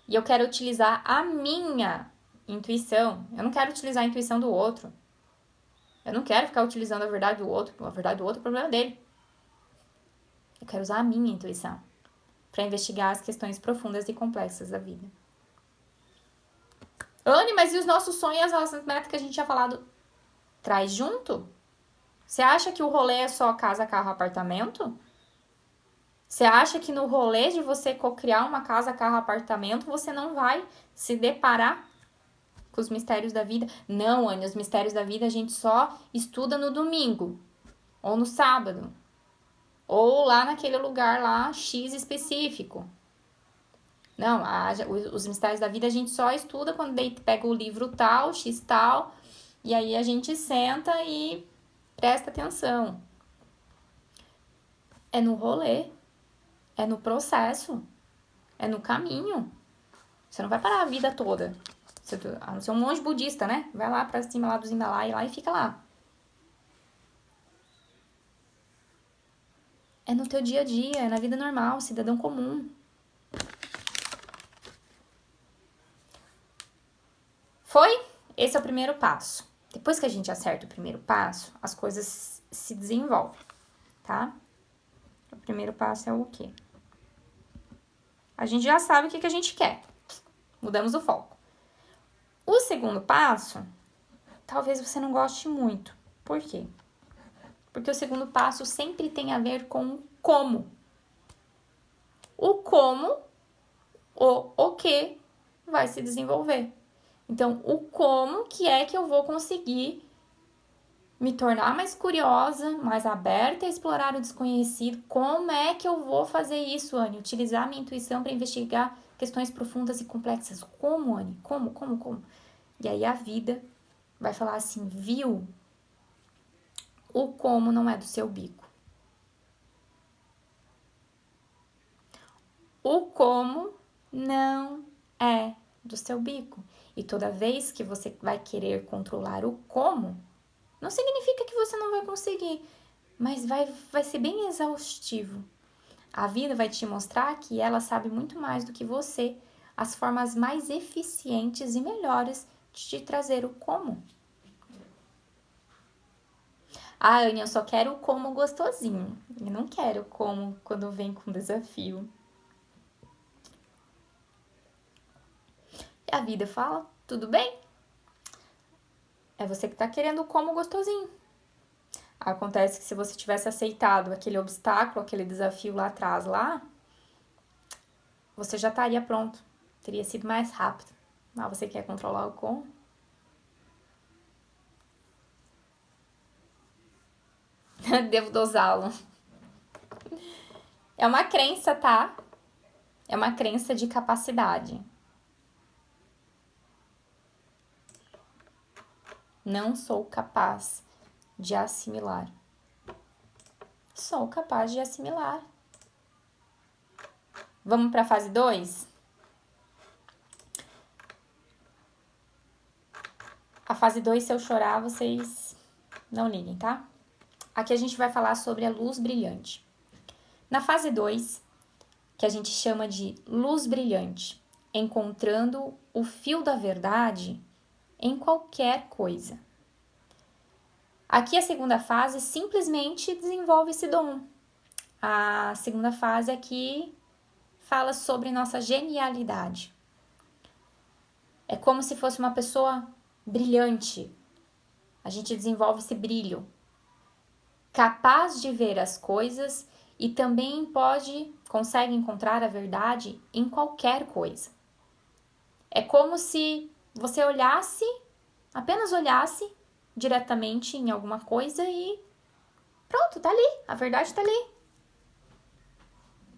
E eu quero utilizar a minha intuição. Eu não quero utilizar a intuição do outro. Eu não quero ficar utilizando a verdade do outro. A verdade do outro é o problema dele. Eu quero usar a minha intuição para investigar as questões profundas e complexas da vida. Anne, mas e os nossos sonhos, as nossas metas que a gente tinha falado? Traz junto? Você acha que o rolê é só casa, carro, apartamento? Você acha que no rolê de você cocriar uma casa, carro, apartamento, você não vai se deparar com os mistérios da vida? Não, Anne, os mistérios da vida a gente só estuda no domingo, ou no sábado, ou lá naquele lugar lá X específico. Não, os mistérios da vida a gente só estuda quando pega o livro tal, X tal, e aí a gente senta e presta atenção. É no rolê, é no processo, é no caminho. Você não vai parar a vida toda. Você é um monge budista, né? Vai lá pra cima lá dos Himalaia lá e fica lá. É no teu dia a dia, é na vida normal, cidadão comum. Foi? Esse é o primeiro passo. Depois que a gente acerta o primeiro passo, as coisas se desenvolvem, tá? O primeiro passo é o quê? A gente já sabe o que a gente quer. Mudamos o foco. O segundo passo, talvez você não goste muito. Por quê? Porque o segundo passo sempre tem a ver com o como. O como, o que vai se desenvolver. Então, o como que é que eu vou conseguir me tornar mais curiosa, mais aberta a explorar o desconhecido? Como é que eu vou fazer isso, Anne? Utilizar a minha intuição para investigar questões profundas e complexas. Como, Anne? Como? E aí a vida vai falar assim, viu? O como não é do seu bico. O como não é do seu bico. E toda vez que você vai querer controlar o como, não significa que você não vai conseguir, mas vai ser bem exaustivo. A vida vai te mostrar que ela sabe muito mais do que você, as formas mais eficientes e melhores de te trazer o como. Ah, Anne, eu só quero o como gostosinho. Eu não quero o como quando vem com desafio. E a vida fala, tudo bem? É você que tá querendo o como gostosinho. Acontece que se você tivesse aceitado aquele obstáculo, aquele desafio lá atrás, você já estaria pronto. Teria sido mais rápido. Mas você quer controlar o como? Devo dosá-lo. É uma crença, tá? É uma crença de capacidade. Não sou capaz de assimilar. Sou capaz de assimilar. Vamos para a fase 2? A fase 2, se eu chorar, vocês não liguem, tá? Aqui a gente vai falar sobre a luz brilhante. Na fase 2, que a gente chama de luz brilhante, encontrando o fio da verdade em qualquer coisa. Aqui a segunda fase simplesmente desenvolve esse dom. A segunda fase aqui fala sobre nossa genialidade. É como se fosse uma pessoa brilhante. A gente desenvolve esse brilho, capaz de ver as coisas e também consegue encontrar a verdade em qualquer coisa. É como se você apenas olhasse diretamente em alguma coisa e pronto, tá ali, a verdade tá ali.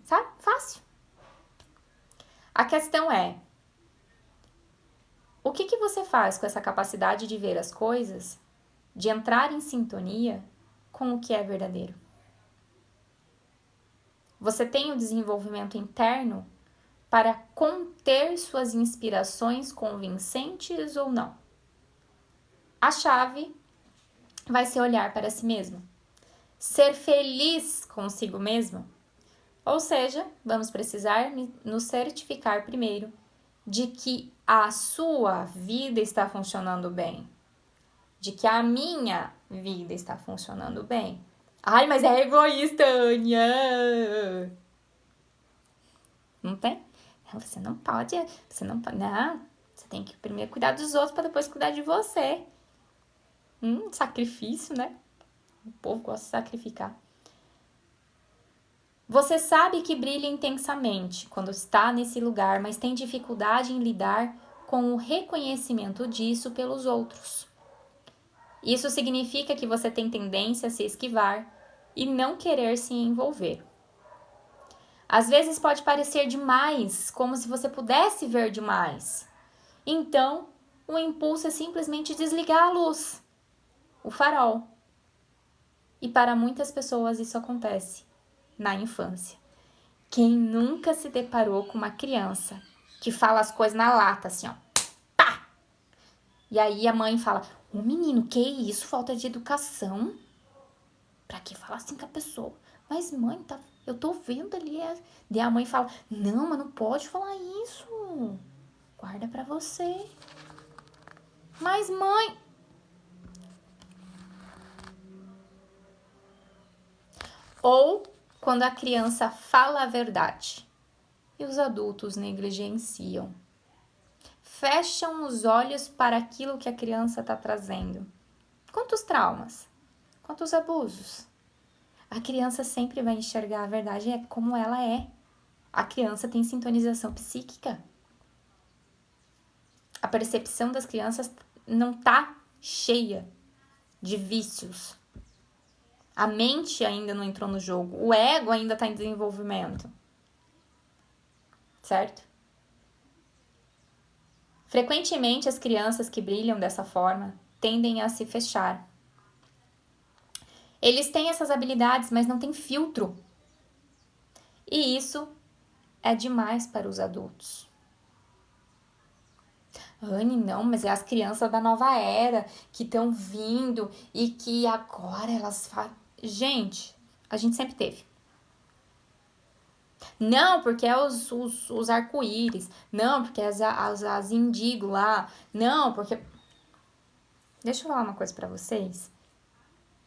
Sabe? Fácil. A questão é, o que você faz com essa capacidade de ver as coisas, de entrar em sintonia com o que é verdadeiro? Você tem o desenvolvimento interno para conter suas inspirações convincentes ou não? A chave vai ser olhar para si mesmo. Ser feliz consigo mesmo. Ou seja, vamos precisar nos certificar primeiro de que a sua vida está funcionando bem. De que a minha vida está funcionando bem. Ai, mas é egoísta, Ania! Não tem? Você não pode. Não, você tem que primeiro cuidar dos outros para depois cuidar de você. Sacrifício, né? O povo gosta de sacrificar. Você sabe que brilha intensamente quando está nesse lugar, mas tem dificuldade em lidar com o reconhecimento disso pelos outros. Isso significa que você tem tendência a se esquivar e não querer se envolver. Às vezes pode parecer demais, como se você pudesse ver demais. Então, o impulso é simplesmente desligar a luz, o farol. E para muitas pessoas isso acontece na infância. Quem nunca se deparou com uma criança que fala as coisas na lata, assim, ó. Pá! E aí a mãe fala, menino, que isso? Falta de educação? Pra que falar assim com a pessoa? Mas mãe, eu tô vendo ali. Daí a mãe fala, não, mas não pode falar isso. Guarda pra você. Mas mãe... Ou quando a criança fala a verdade e os adultos negligenciam. Fecham os olhos para aquilo que a criança está trazendo. Quantos traumas? Quantos abusos? A criança sempre vai enxergar a verdade como ela é. A criança tem sintonização psíquica. A percepção das crianças não está cheia de vícios. A mente ainda não entrou no jogo. O ego ainda está em desenvolvimento. Certo? Frequentemente, as crianças que brilham dessa forma tendem a se fechar. Eles têm essas habilidades, mas não têm filtro. E isso é demais para os adultos. Anne, não, mas é as crianças da nova era que estão vindo e que agora elas fazem... Gente, a gente sempre teve. Não, porque é os arco-íris. Não, porque é as indigo lá. Não, porque... Deixa eu falar uma coisa pra vocês.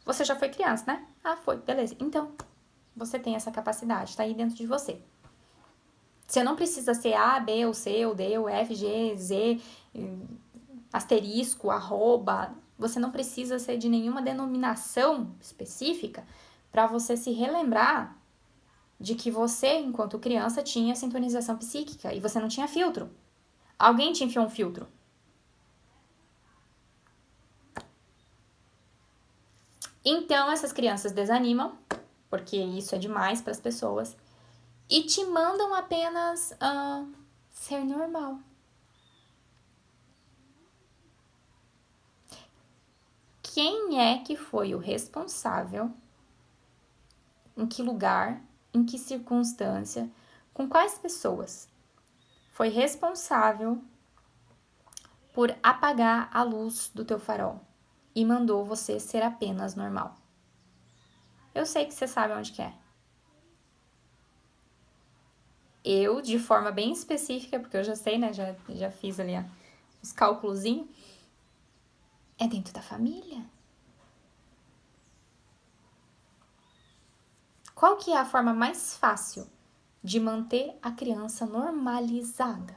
Você já foi criança, né? Ah, foi, beleza. Então, você tem essa capacidade, tá aí dentro de você. Você não precisa ser A, B, ou C, ou D, ou F, G, Z, asterisco, arroba. Você não precisa ser de nenhuma denominação específica para você se relembrar de que você, enquanto criança, tinha sintonização psíquica e você não tinha filtro. Alguém te enfiou um filtro. Então, essas crianças desanimam, porque isso é demais para as pessoas, e te mandam apenas ser normal. Quem é que foi o responsável? Em que lugar? Em que circunstância? Com quais pessoas? Foi responsável por apagar a luz do teu farol e mandou você ser apenas normal. Eu sei que você sabe onde que é. Eu, de forma bem específica, porque eu já sei, né? Já fiz ali os cálculozinhos. É dentro da família. Qual que é a forma mais fácil de manter a criança normalizada?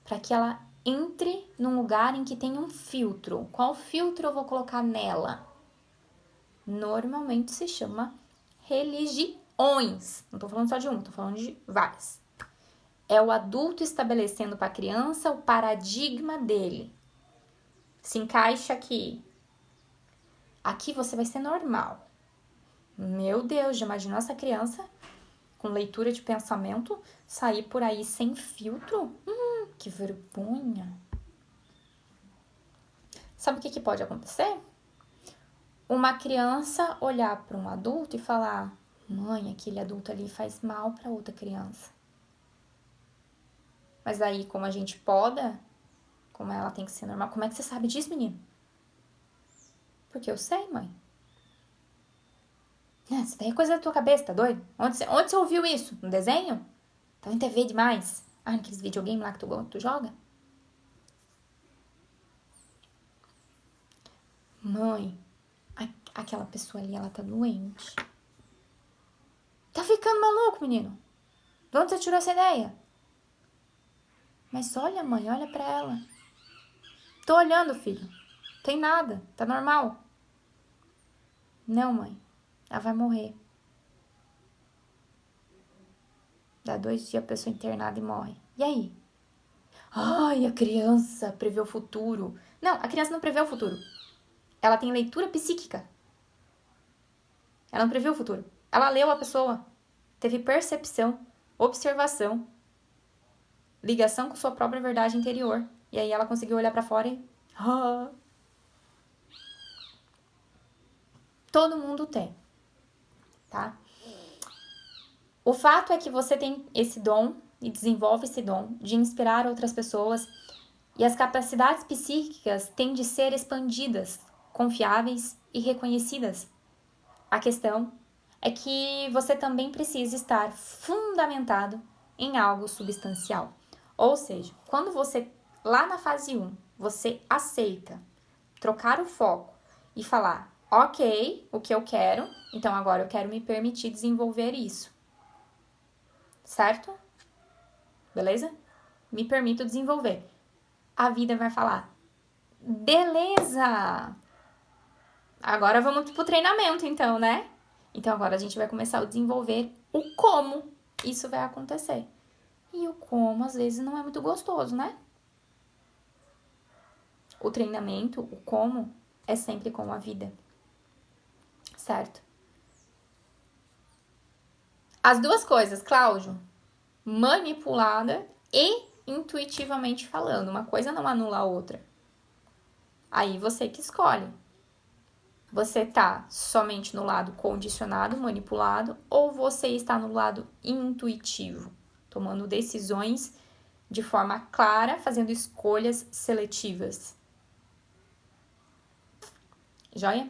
Para que ela entre num lugar em que tem um filtro. Qual filtro eu vou colocar nela? Normalmente se chama religiões. Não tô falando só de uma, tô falando de várias. É o adulto estabelecendo para a criança o paradigma dele. Se encaixa aqui. Aqui você vai ser normal. Meu Deus, já imaginou essa criança com leitura de pensamento sair por aí sem filtro? Que vergonha. Sabe o que pode acontecer? Uma criança olhar para um adulto e falar: mãe, aquele adulto ali faz mal para outra criança. Mas aí, como a gente poda, como ela tem que ser normal, como é que você sabe disso, menino? Porque eu sei, mãe. Isso daí é coisa da tua cabeça, tá doido? Onde você ouviu isso? No desenho? Tá em TV demais. Naqueles videogames lá que tu joga? Mãe, aquela pessoa ali, ela tá doente. Tá ficando maluco, menino? De onde você tirou essa ideia? Mas olha, mãe, olha pra ela. Tô olhando, filho. Tem nada, tá normal. Não, mãe, ela vai morrer. Dá 2 dias a pessoa internada e morre. E aí? Ai, a criança prevê o futuro. Não, a criança não prevê o futuro. Ela tem leitura psíquica. Ela não prevê o futuro. Ela leu a pessoa. Teve percepção, observação, ligação com sua própria verdade interior. E aí ela conseguiu olhar pra fora e... Todo mundo tem, tá? O fato é que você tem esse dom e desenvolve esse dom de inspirar outras pessoas e as capacidades psíquicas têm de ser expandidas, confiáveis e reconhecidas. A questão é que você também precisa estar fundamentado em algo substancial. Ou seja, quando você, lá na fase 1, você aceita trocar o foco e falar, ok, o que eu quero, então agora eu quero me permitir desenvolver isso. Certo? Beleza? Me permito desenvolver. A vida vai falar, beleza! Agora vamos pro treinamento, então, né? Então agora a gente vai começar a desenvolver o como isso vai acontecer. E o como, às vezes, não é muito gostoso, né? O treinamento, o como, é sempre com a vida. Certo? As duas coisas, Cláudio, manipulada e intuitivamente falando. Uma coisa não anula a outra. Aí você que escolhe. Você tá somente no lado condicionado, manipulado, ou você está no lado intuitivo, tomando decisões de forma clara, fazendo escolhas seletivas. Joia?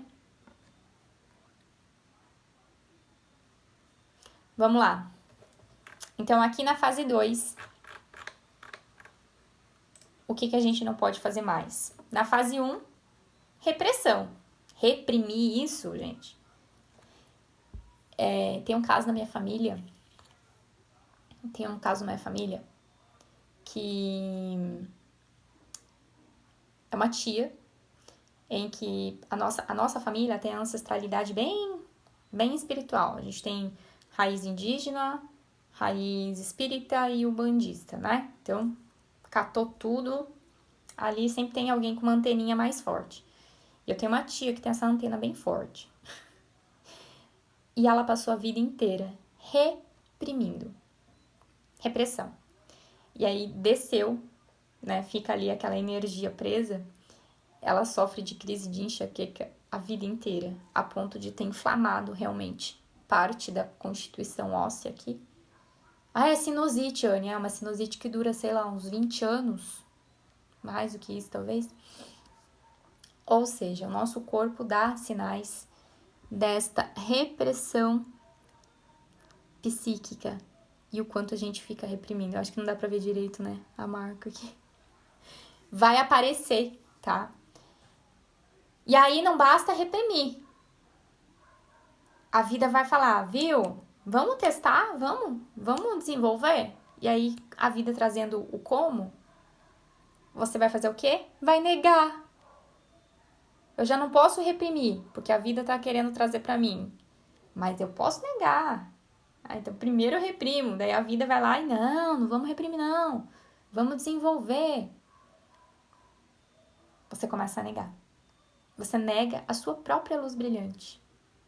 Vamos lá. Então, aqui na fase 2, o que a gente não pode fazer mais? Na fase 1, repressão. Reprimir isso, gente. Tem um caso na minha família. Que é uma tia em que a nossa família tem a ancestralidade bem espiritual. A gente tem raiz indígena, raiz espírita e umbandista, né? Então, catou tudo. Ali sempre tem alguém com uma anteninha mais forte. E eu tenho uma tia que tem essa antena bem forte. E ela passou a vida inteira reprimindo. Repressão. E aí desceu, né? Fica ali aquela energia presa. Ela sofre de crise de enxaqueca a vida inteira, a ponto de ter inflamado realmente parte da constituição óssea aqui. Ah, é sinusite, Anne. É uma sinusite que dura, sei lá, uns 20 anos. Mais do que isso, talvez. Ou seja, o nosso corpo dá sinais desta repressão psíquica e o quanto a gente fica reprimindo. Eu acho que não dá pra ver direito, né? A marca aqui. Vai aparecer, tá? E aí não basta reprimir. A vida vai falar, viu? Vamos testar? Vamos desenvolver? E aí a vida trazendo o como, você vai fazer o quê? Vai negar. Eu já não posso reprimir, porque a vida tá querendo trazer pra mim. Mas eu posso negar. Ah, então primeiro eu reprimo, daí a vida vai lá e não vamos reprimir não. Vamos desenvolver. Você começa a negar. Você nega a sua própria luz brilhante.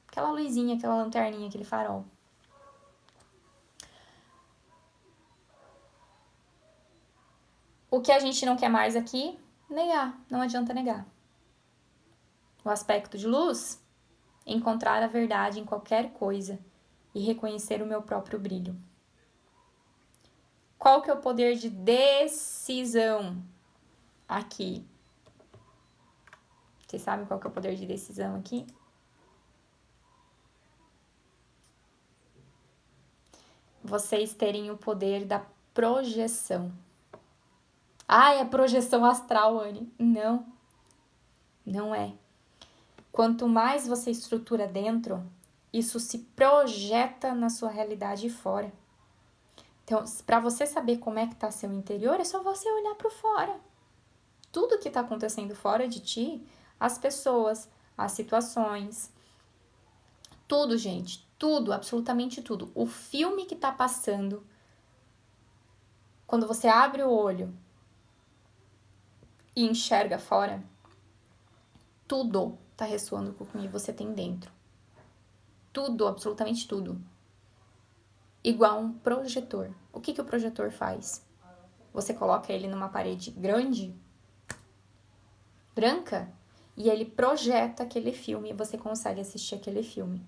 Aquela luzinha, aquela lanterninha, aquele farol. O que a gente não quer mais aqui? Negar. Não adianta negar. O aspecto de luz, encontrar a verdade em qualquer coisa e reconhecer o meu próprio brilho. Qual que é o poder de decisão aqui? Vocês sabem qual que é o poder de decisão aqui? Vocês terem o poder da projeção. Ah, é projeção astral, Anne. Não. Não é. Quanto mais você estrutura dentro, isso se projeta na sua realidade fora. Então, para você saber como é que tá seu interior, é só você olhar para fora. Tudo que tá acontecendo fora de ti, as pessoas, as situações, tudo, gente, tudo, absolutamente tudo. O filme que tá passando, quando você abre o olho e enxerga fora, tudo tá ressoando com o que você tem dentro. Tudo, absolutamente tudo. Igual um projetor. O que o projetor faz? Você coloca ele numa parede grande, branca, e ele projeta aquele filme e você consegue assistir aquele filme.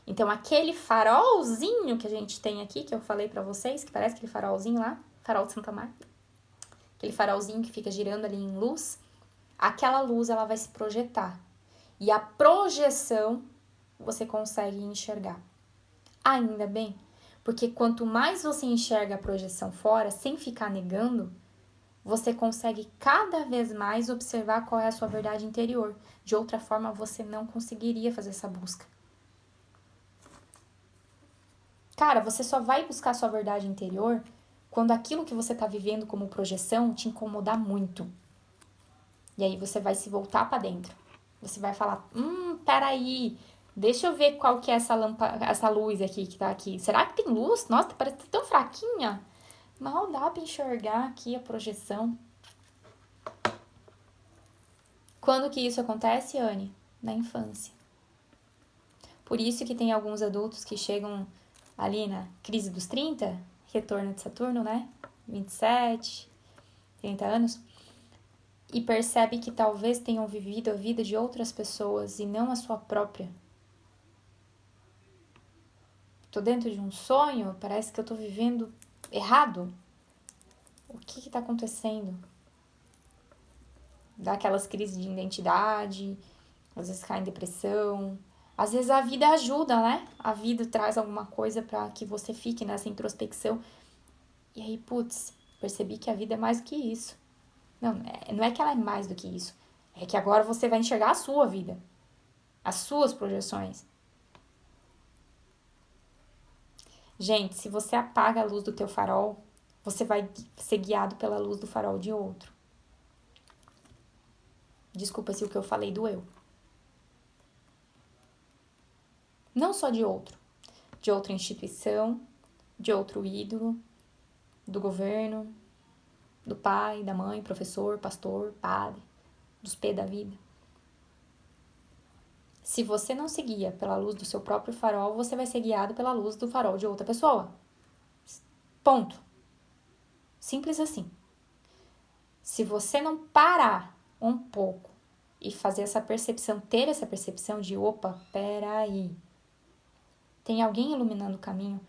Então, aquele farolzinho que a gente tem aqui, que eu falei pra vocês, que parece aquele farolzinho lá, farol de Santa Marta, aquele farolzinho que fica girando ali em luz, aquela luz ela vai se projetar. E a projeção você consegue enxergar. Ainda bem, porque quanto mais você enxerga a projeção fora, sem ficar negando, você consegue cada vez mais observar qual é a sua verdade interior. De outra forma, você não conseguiria fazer essa busca. Cara, você só vai buscar a sua verdade interior quando aquilo que você tá vivendo como projeção te incomodar muito. E aí você vai se voltar pra dentro. Você vai falar, peraí, deixa eu ver qual que é essa luz aqui que tá aqui. Será que tem luz? Nossa, parece que tá tão fraquinha. Mal dá pra enxergar aqui a projeção. Quando que isso acontece, Anne? Na infância. Por isso que tem alguns adultos que chegam ali na crise dos 30, retorno de Saturno, né? 27, 30 anos. E percebe que talvez tenham vivido a vida de outras pessoas e não a sua própria. Tô dentro de um sonho, parece que eu tô vivendo errado. O que tá acontecendo? Dá aquelas crises de identidade, às vezes cai em depressão. Às vezes a vida ajuda, né? A vida traz alguma coisa para que você fique nessa introspecção. E aí, putz, percebi que a vida é mais do que isso. Não é que ela é mais do que isso. É que agora você vai enxergar a sua vida. As suas projeções. Gente, se você apaga a luz do teu farol, você vai ser guiado pela luz do farol de outro. Desculpa se o que eu falei doeu. Não só de outro. De outra instituição, de outro ídolo, do governo, do pai, da mãe, professor, pastor, padre, dos P da vida. Se você não se guia pela luz do seu próprio farol, você vai ser guiado pela luz do farol de outra pessoa. Ponto. Simples assim. Se você não parar um pouco e fazer essa percepção, ter essa percepção de, opa, peraí, tem alguém iluminando o caminho,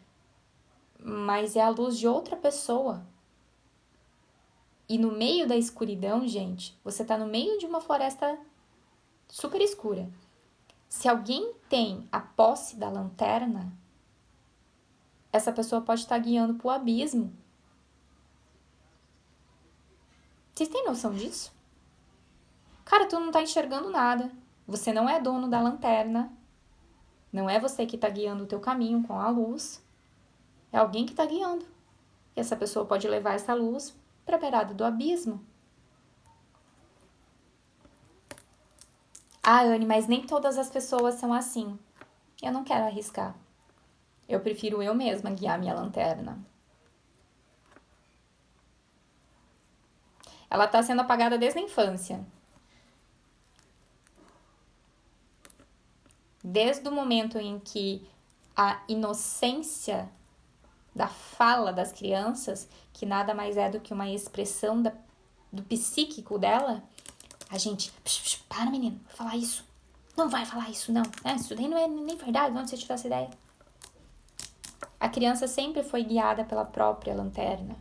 mas é a luz de outra pessoa. E no meio da escuridão, gente, você tá no meio de uma floresta super escura. Se alguém tem a posse da lanterna, essa pessoa pode estar guiando pro abismo. Vocês têm noção disso? Cara, tu não tá enxergando nada. Você não é dono da lanterna. Não é você que tá guiando o teu caminho com a luz. É alguém que tá guiando. E essa pessoa pode levar essa luz pra beirada do abismo. Ah, Anne, mas nem todas as pessoas são assim. Eu não quero arriscar. Eu prefiro eu mesma guiar minha lanterna. Ela tá sendo apagada desde a infância. Desde o momento em que a inocência da fala das crianças, que nada mais é do que uma expressão do psíquico dela, a gente, para menino, vai falar isso. Não vai falar isso, não. Isso daí não é nem verdade, onde você tirou essa ideia? A criança sempre foi guiada pela própria lanterna.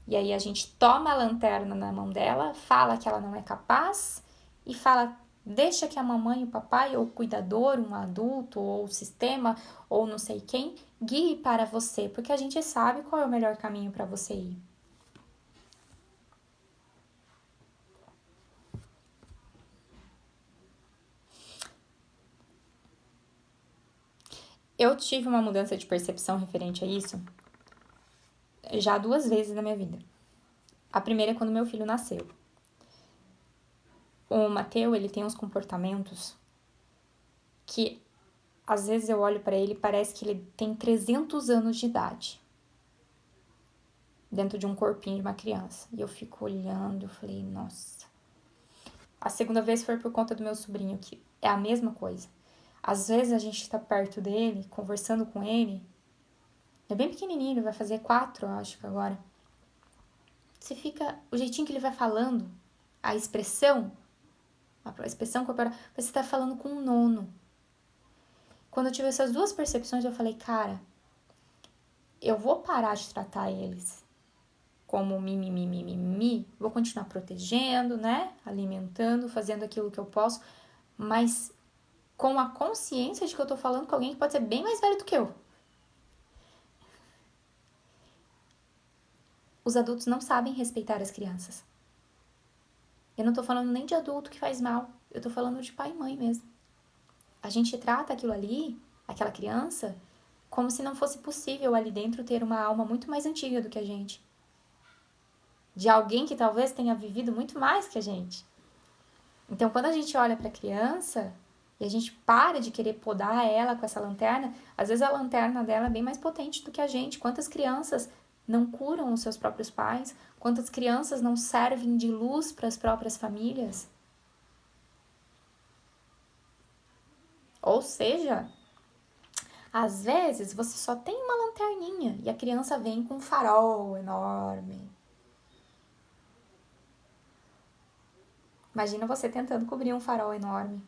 E aí a gente toma a lanterna na mão dela, fala que ela não é capaz e fala, deixa que a mamãe, o papai, ou o cuidador, um adulto, ou o sistema, ou não sei quem, guie para você, porque a gente sabe qual é o melhor caminho para você ir. Eu tive uma mudança de percepção referente a isso já 2 vezes na minha vida. A primeira é quando meu filho nasceu. O Mateu, ele tem uns comportamentos que às vezes eu olho pra ele e parece que ele tem 300 anos de idade dentro de um corpinho de uma criança. E eu fico olhando, eu falei, nossa. A segunda vez foi por conta do meu sobrinho, que é a mesma coisa. Às vezes a gente tá perto dele, conversando com ele. É bem pequenininho, ele vai fazer 4, acho que agora. Você fica... O jeitinho que ele vai falando, a expressão corporal, você tá falando com um nono. Quando eu tive essas 2 percepções, eu falei, cara, eu vou parar de tratar eles como mimimi, vou continuar protegendo, né? Alimentando, fazendo aquilo que eu posso, mas com a consciência de que eu tô falando com alguém que pode ser bem mais velho do que eu. Os adultos não sabem respeitar as crianças. Eu não tô falando nem de adulto que faz mal, eu tô falando de pai e mãe mesmo. A gente trata aquilo ali, aquela criança, como se não fosse possível ali dentro ter uma alma muito mais antiga do que a gente. De alguém que talvez tenha vivido muito mais que a gente. Então, quando a gente olha para a criança e a gente para de querer podar ela com essa lanterna, às vezes a lanterna dela é bem mais potente do que a gente. Quantas crianças não curam os seus próprios pais? Quantas crianças não servem de luz para as próprias famílias? Ou seja, às vezes você só tem uma lanterninha e a criança vem com um farol enorme. Imagina você tentando cobrir um farol enorme.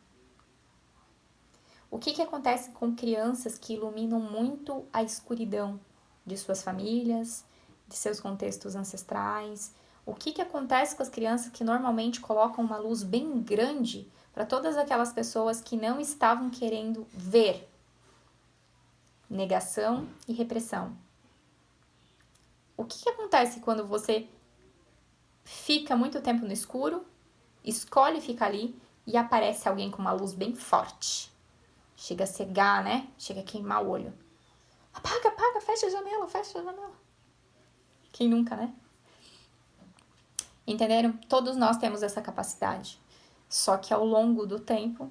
O que acontece com crianças que iluminam muito a escuridão de suas famílias, de seus contextos ancestrais? O que acontece com as crianças que normalmente colocam uma luz bem grande para todas aquelas pessoas que não estavam querendo ver? Negação e repressão. O que acontece quando você fica muito tempo no escuro, escolhe ficar ali e aparece alguém com uma luz bem forte? Chega a cegar, né? Chega a queimar o olho. Apaga, apaga, fecha a janela, fecha a janela. Quem nunca, né? Entenderam? Todos nós temos essa capacidade. Só que ao longo do tempo,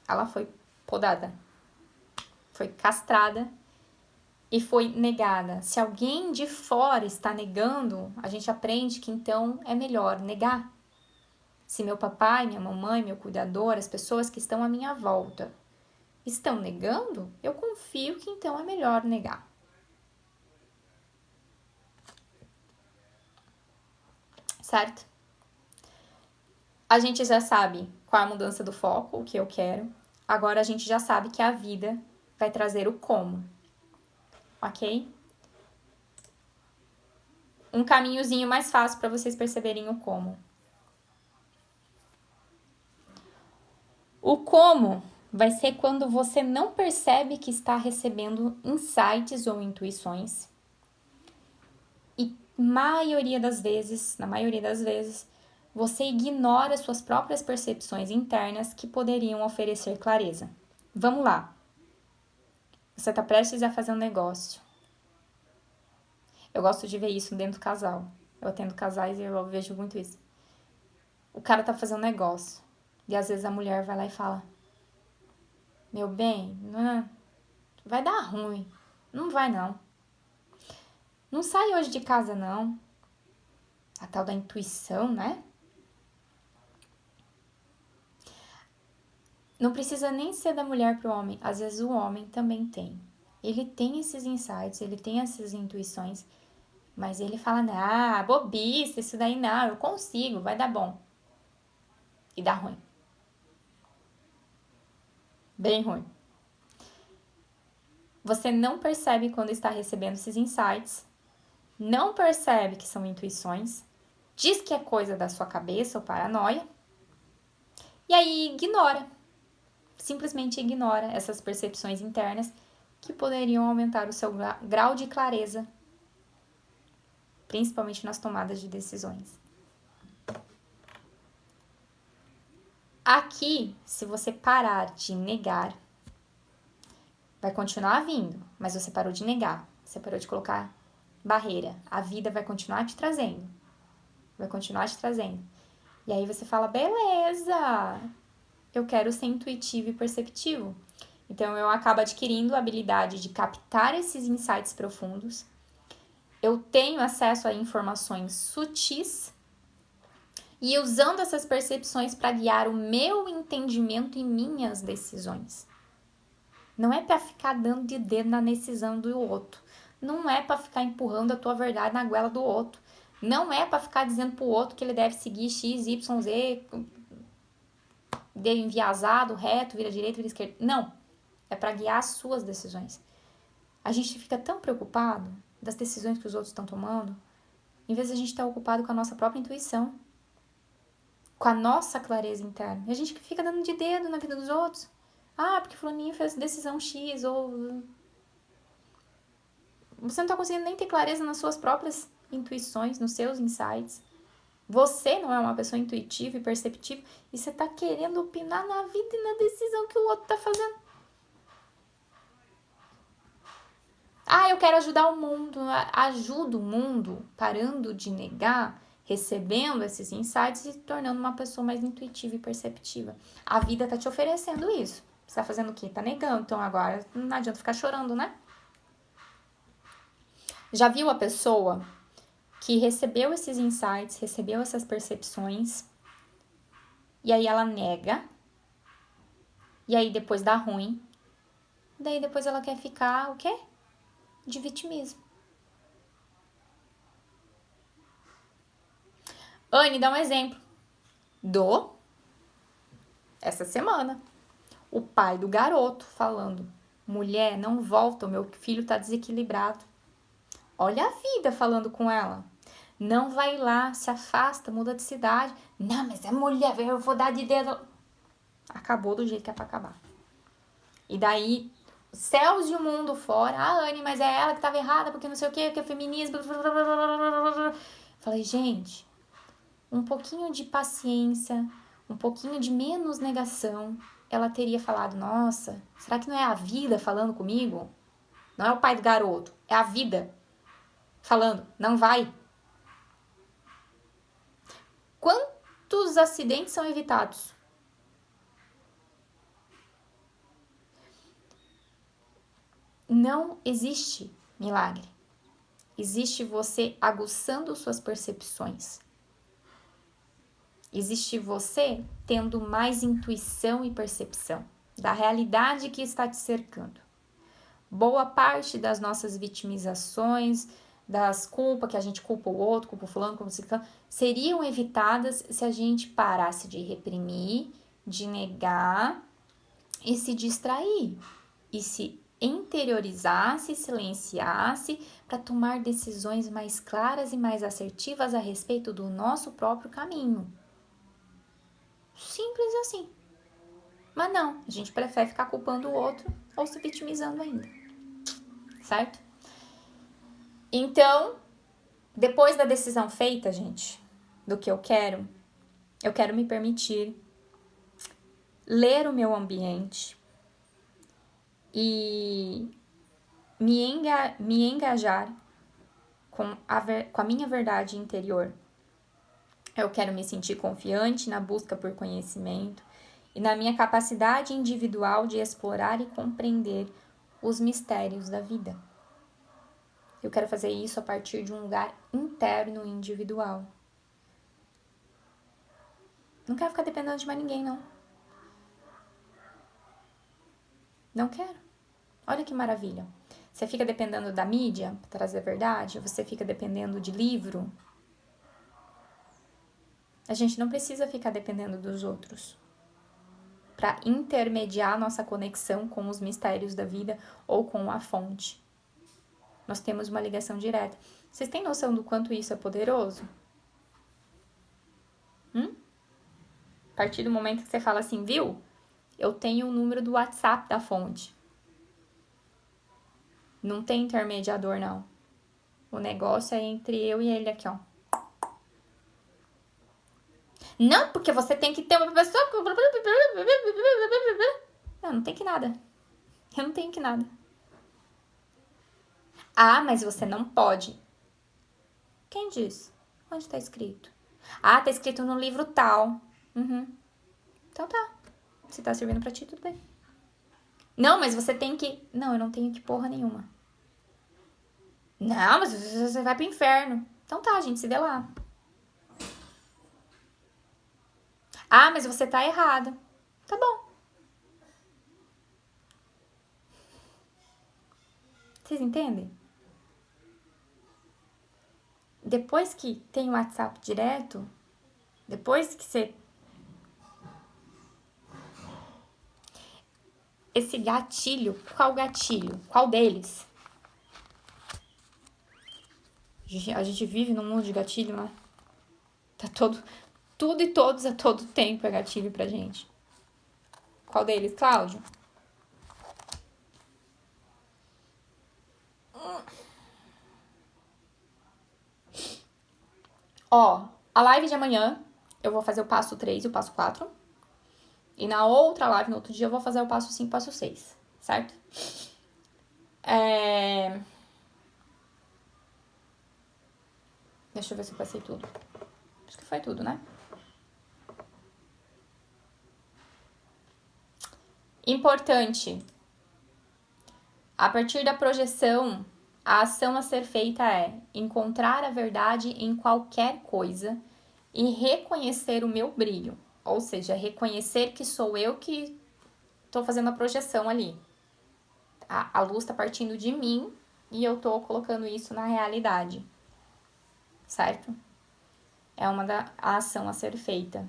ela foi podada. Foi castrada e foi negada. Se alguém de fora está negando, a gente aprende que então é melhor negar. Se meu papai, minha mamãe, meu cuidador, as pessoas que estão à minha volta estão negando, eu confio que então é melhor negar. Certo? A gente já sabe qual é a mudança do foco, o que eu quero. Agora a gente já sabe que a vida vai trazer o como. Ok? Um caminhozinho mais fácil para vocês perceberem o como. O como vai ser quando você não percebe que está recebendo insights ou intuições. E na maioria das vezes, você ignora suas próprias percepções internas que poderiam oferecer clareza. Vamos lá. Você está prestes a fazer um negócio. Eu gosto de ver isso dentro do casal. Eu atendo casais e eu vejo muito isso. O cara tá fazendo um negócio. E às vezes a mulher vai lá e fala: meu bem, não, vai dar ruim. Não vai não. Não sai hoje de casa não. A tal da intuição, né? Não precisa nem ser da mulher pro homem. Às vezes o homem também tem. Ele tem esses insights, ele tem essas intuições. Mas ele fala: ah, bobice, isso daí não, eu consigo, vai dar bom. E dá ruim. Bem ruim. Você não percebe quando está recebendo esses insights, não percebe que são intuições, diz que é coisa da sua cabeça ou paranoia, e aí ignora, simplesmente ignora essas percepções internas que poderiam aumentar o seu grau de clareza, principalmente nas tomadas de decisões. Aqui, se você parar de negar, vai continuar vindo, mas você parou de negar, você parou de colocar barreira. A vida vai continuar te trazendo. Vai continuar te trazendo. E aí você fala, beleza, eu quero ser intuitivo e perceptivo. Então eu acabo adquirindo a habilidade de captar esses insights profundos. Eu tenho acesso a informações sutis e usando essas percepções para guiar o meu entendimento e minhas decisões. Não é para ficar dando de dedo na decisão do outro. Não é para ficar empurrando a tua verdade na goela do outro. Não é para ficar dizendo pro outro que ele deve seguir X, Y, Z, de enviesado, reto, vira direita, vira esquerda. Não. É para guiar as suas decisões. A gente fica tão preocupado das decisões que os outros estão tomando, em vez de a gente estar ocupado com a nossa própria intuição, com a nossa clareza interna. E a gente fica dando de dedo na vida dos outros. Ah, porque fulaninho fez decisão X, ou... Você não está conseguindo nem ter clareza nas suas próprias intuições, nos seus insights. Você não é uma pessoa intuitiva e perceptiva e você está querendo opinar na vida e na decisão que o outro está fazendo. Ah, eu quero ajudar o mundo. Ajuda o mundo parando de negar, recebendo esses insights e se tornando uma pessoa mais intuitiva e perceptiva. A vida tá te oferecendo isso. Você tá fazendo o quê? Tá negando. Então agora não adianta ficar chorando, né? Já viu a pessoa que recebeu esses insights, recebeu essas percepções, e aí ela nega, e aí depois dá ruim, daí depois ela quer ficar, o quê? De vitimismo. Anne, dá um exemplo. Essa semana, o pai do garoto falando, mulher, não volta, o meu filho tá desequilibrado. Olha a vida falando com ela. Não vai lá, se afasta, muda de cidade. Não, mas é mulher, eu vou dar de dedo. Acabou do jeito que é pra acabar. E daí, céus e o mundo fora. Ah, Anne, mas é ela que tava errada, porque não sei o quê, porque é feminismo. Falei, gente, um pouquinho de paciência, um pouquinho de menos negação. Ela teria falado, nossa, será que não é a vida falando comigo? Não é o pai do garoto, é a vida falando, não vai. Quantos acidentes são evitados? Não existe milagre. Existe você aguçando suas percepções. Existe você tendo mais intuição e percepção da realidade que está te cercando. Boa parte das nossas vitimizações, das culpas, que a gente culpa o outro, culpa o fulano, culpa o ciclano, seriam evitadas se a gente parasse de reprimir, de negar e se distrair. E se interiorizasse, silenciasse para tomar decisões mais claras e mais assertivas a respeito do nosso próprio caminho. Simples assim. Mas não, a gente prefere ficar culpando o outro ou se vitimizando ainda. Certo? Então, depois da decisão feita, gente, do que eu quero me permitir ler o meu ambiente e me engajar com a minha verdade interior. Eu quero me sentir confiante na busca por conhecimento e na minha capacidade individual de explorar e compreender os mistérios da vida. Eu quero fazer isso a partir de um lugar interno e individual. Não quero ficar dependendo de mais ninguém, não. Não quero. Olha que maravilha. Você fica dependendo da mídia para trazer a verdade? Você fica dependendo de livro? A gente não precisa ficar dependendo dos outros para intermediar nossa conexão com os mistérios da vida ou com a fonte. Nós temos uma ligação direta. Vocês têm noção do quanto isso é poderoso? A partir do momento que você fala assim, viu? Eu tenho o número do WhatsApp da fonte. Não tem intermediador, não. O negócio é entre eu e ele aqui, ó. Não, porque você tem que ter uma pessoa... Não tem que nada. Eu não tenho que nada. Ah, mas você não pode. Quem disse? Onde tá escrito? Ah, tá escrito no livro tal. Então tá. Se tá servindo pra ti, tudo bem. Não, mas você tem que... Não, eu não tenho que porra nenhuma. Não, mas você vai pro inferno. Então tá, a gente se vê lá. Ah, mas você tá errado. Tá bom. Vocês entendem? Depois que tem o WhatsApp direto, depois que você... Esse gatilho, qual gatilho? Qual deles? A gente vive num mundo de gatilho, né? Tá tudo e todos a todo tempo é gatilho pra gente. Qual deles, Cláudio? Ó, a live de amanhã eu vou fazer o passo 3 e o passo 4. E na outra live, no outro dia, eu vou fazer o passo 5 e o passo 6, certo? Deixa eu ver se eu passei tudo. Acho que foi tudo, né? Importante. A partir da projeção, a ação a ser feita é encontrar a verdade em qualquer coisa e reconhecer o meu brilho. Ou seja, reconhecer que sou eu que tô fazendo a projeção ali. A luz tá partindo de mim e eu tô colocando isso na realidade. Certo? É a ação a ser feita.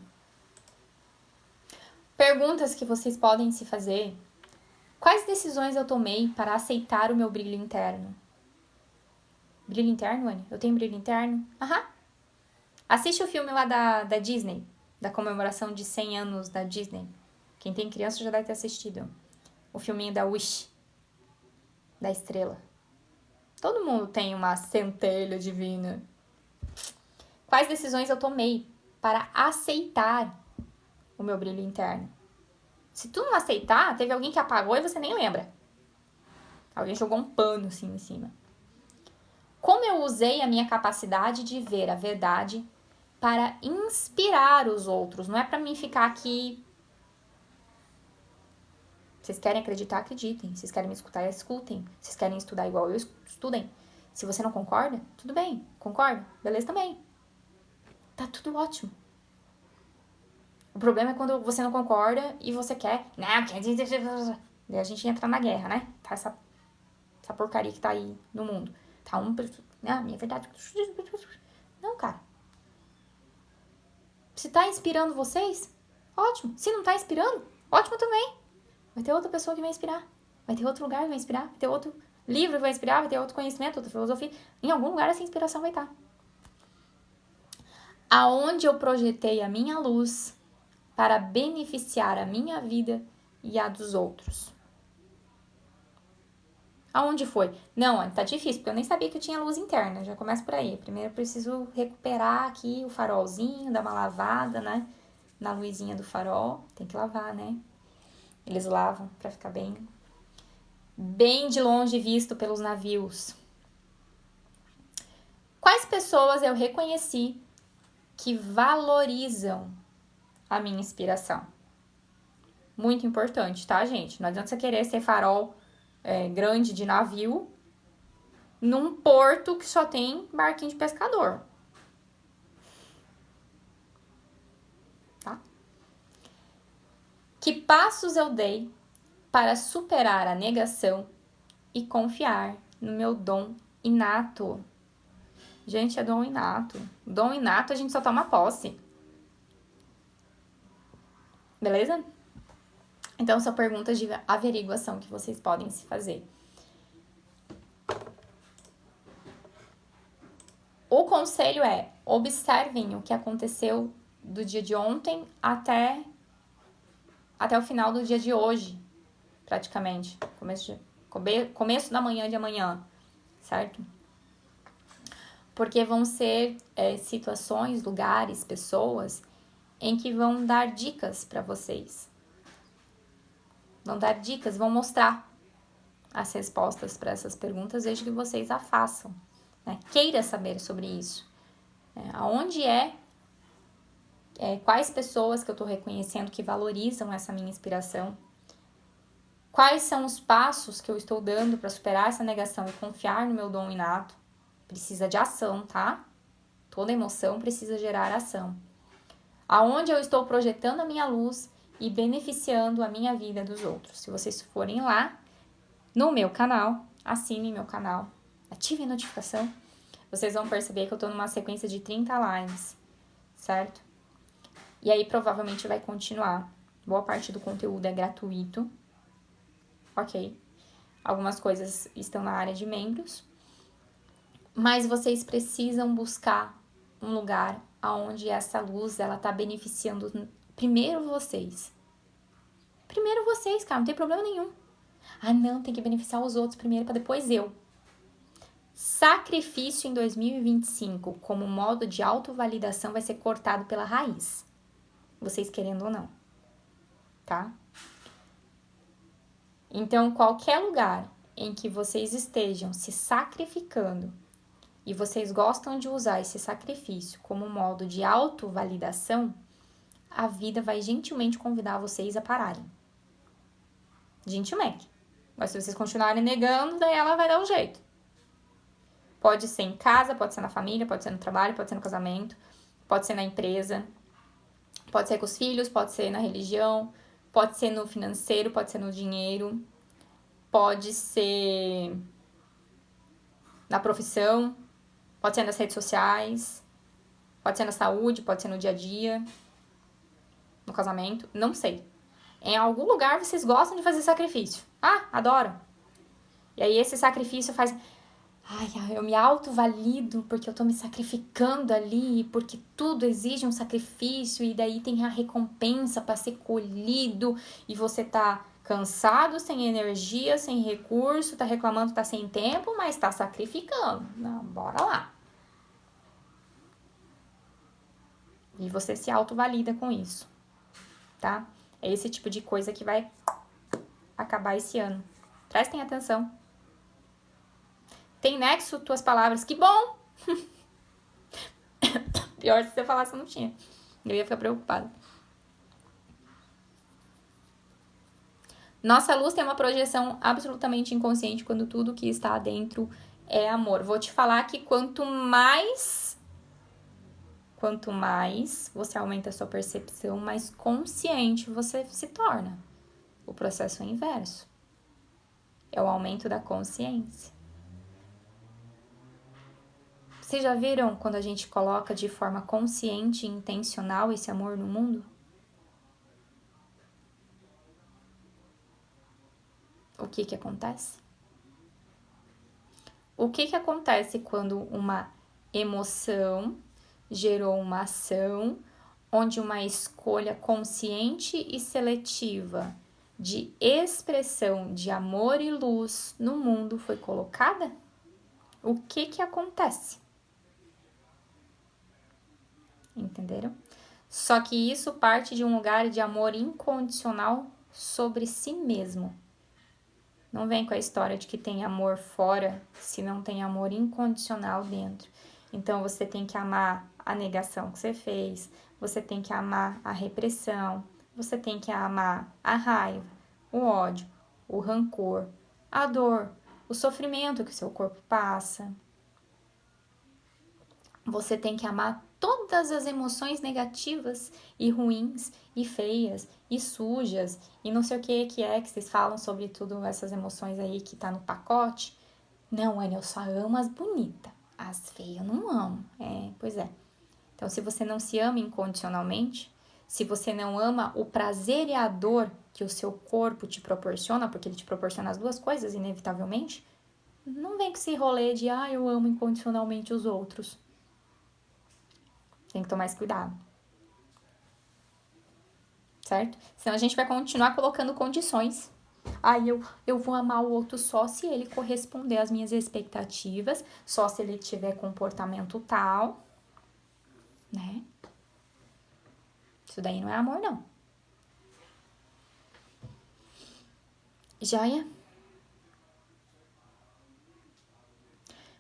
Perguntas que vocês podem se fazer. Quais decisões eu tomei para aceitar o meu brilho interno? Brilho interno, Anne? Eu tenho brilho interno? Aham. Assiste o filme lá da Disney, da comemoração de 100 anos da Disney. Quem tem criança já deve ter assistido. O filminho da Wish, da estrela. Todo mundo tem uma centelha divina. Quais decisões eu tomei para aceitar o meu brilho interno? Se tu não aceitar, teve alguém que apagou e você nem lembra. Alguém jogou um pano assim em cima. Como eu usei a minha capacidade de ver a verdade para inspirar os outros. Não é para mim ficar aqui... Vocês querem acreditar, acreditem. Vocês querem me escutar, escutem. Vocês querem estudar igual eu, estudem. Se você não concorda, tudo bem. Concorda? Beleza também. Tá tudo ótimo. O problema é quando você não concorda e você quer... Daí a gente entra na guerra, né? Tá essa porcaria que tá aí no mundo. Tá minha verdade... Não, cara. Se tá inspirando vocês, ótimo. Se não tá inspirando, ótimo também. Vai ter outra pessoa que vai inspirar. Vai ter outro lugar que vai inspirar. Vai ter outro livro que vai inspirar. Vai ter outro conhecimento, outra filosofia. Em algum lugar essa inspiração vai estar. Aonde eu projetei a minha luz para beneficiar a minha vida e a dos outros. Aonde foi? Não, tá difícil, porque eu nem sabia que eu tinha luz interna. Já começa por aí. Primeiro eu preciso recuperar aqui o farolzinho, dar uma lavada, né? Na luzinha do farol. Tem que lavar, né? Eles lavam pra ficar bem de longe visto pelos navios. Quais pessoas eu reconheci que valorizam a minha inspiração? Muito importante, tá, gente? Não adianta você querer ser farol grande de navio num porto que só tem barquinho de pescador. Tá? Que passos eu dei para superar a negação e confiar no meu dom inato? Gente, é dom inato. Dom inato a gente só toma posse. Beleza? Então, são perguntas de averiguação que vocês podem se fazer. O conselho é: observem o que aconteceu do dia de ontem até o final do dia de hoje, praticamente. Começo da manhã de amanhã, certo? Porque vão ser situações, lugares, pessoas em que vão dar dicas para vocês. Vão dar dicas, vão mostrar as respostas para essas perguntas desde que vocês a façam. Né? Queira saber sobre isso. Aonde quais pessoas que eu estou reconhecendo que valorizam essa minha inspiração? Quais são os passos que eu estou dando para superar essa negação e confiar no meu dom inato? Precisa de ação, tá? Toda emoção precisa gerar ação. Aonde eu estou projetando a minha luz e beneficiando a minha vida dos outros. Se vocês forem lá no meu canal, assinem meu canal, ativem a notificação, vocês vão perceber que eu tô numa sequência de 30 lives, certo? E aí provavelmente vai continuar. Boa parte do conteúdo é gratuito, ok? Algumas coisas estão na área de membros, mas vocês precisam buscar um lugar onde essa luz, ela tá beneficiando primeiro vocês. Primeiro vocês, cara, não tem problema nenhum. Ah, não, tem que beneficiar os outros primeiro para depois eu. Sacrifício em 2025 como modo de autovalidação vai ser cortado pela raiz. Vocês querendo ou não, tá? Então, qualquer lugar em que vocês estejam se sacrificando e vocês gostam de usar esse sacrifício como modo de autovalidação, a vida vai gentilmente convidar vocês a pararem. Gentilmente. Mas se vocês continuarem negando, daí ela vai dar um jeito. Pode ser em casa, pode ser na família, pode ser no trabalho, pode ser no casamento, pode ser na empresa, pode ser com os filhos, pode ser na religião, pode ser no financeiro, pode ser no dinheiro, pode ser na profissão, pode ser nas redes sociais, pode ser na saúde, pode ser no dia a dia, no casamento, não sei. Em algum lugar vocês gostam de fazer sacrifício. Ah, adoram. E aí esse sacrifício faz... Ai, eu me autovalido porque eu tô me sacrificando ali, porque tudo exige um sacrifício e daí tem a recompensa para ser colhido e você tá cansado, sem energia, sem recurso, tá reclamando, tá sem tempo, mas tá sacrificando. Não, bora lá. E você se autovalida com isso, tá? É esse tipo de coisa que vai acabar esse ano. Prestem atenção. Tem nexo tuas palavras? Que bom! Pior se você falasse que não tinha. Eu ia ficar preocupada. Nossa luz tem uma projeção absolutamente inconsciente quando tudo que está dentro é amor. Vou te falar que quanto mais quanto mais você aumenta a sua percepção, mais consciente você se torna. O processo é inverso. É o aumento da consciência. Vocês já viram quando a gente coloca de forma consciente e intencional esse amor no mundo? O que acontece? O que acontece quando uma emoção gerou uma ação onde uma escolha consciente e seletiva de expressão de amor e luz no mundo foi colocada? O que acontece? Entenderam? Só que isso parte de um lugar de amor incondicional sobre si mesmo. Não vem com a história de que tem amor fora se não tem amor incondicional dentro. Então você tem que amar a negação que você fez, você tem que amar a repressão, você tem que amar a raiva, o ódio, o rancor, a dor, o sofrimento que seu corpo passa. Você tem que amar todas as emoções negativas e ruins e feias e sujas e não sei o que é que vocês falam sobre tudo essas emoções aí que tá no pacote. Não, Anne, eu só amo as bonitas. As feias eu não amo. Pois é. Então, se você não se ama incondicionalmente, se você não ama o prazer e a dor que o seu corpo te proporciona, porque ele te proporciona as duas coisas, inevitavelmente, não vem com esse rolê de, eu amo incondicionalmente os outros. Tem que tomar esse cuidado. Certo? Senão a gente vai continuar colocando condições. Eu vou amar o outro só se ele corresponder às minhas expectativas, só se ele tiver comportamento tal, né? Isso daí não é amor, não. Joia?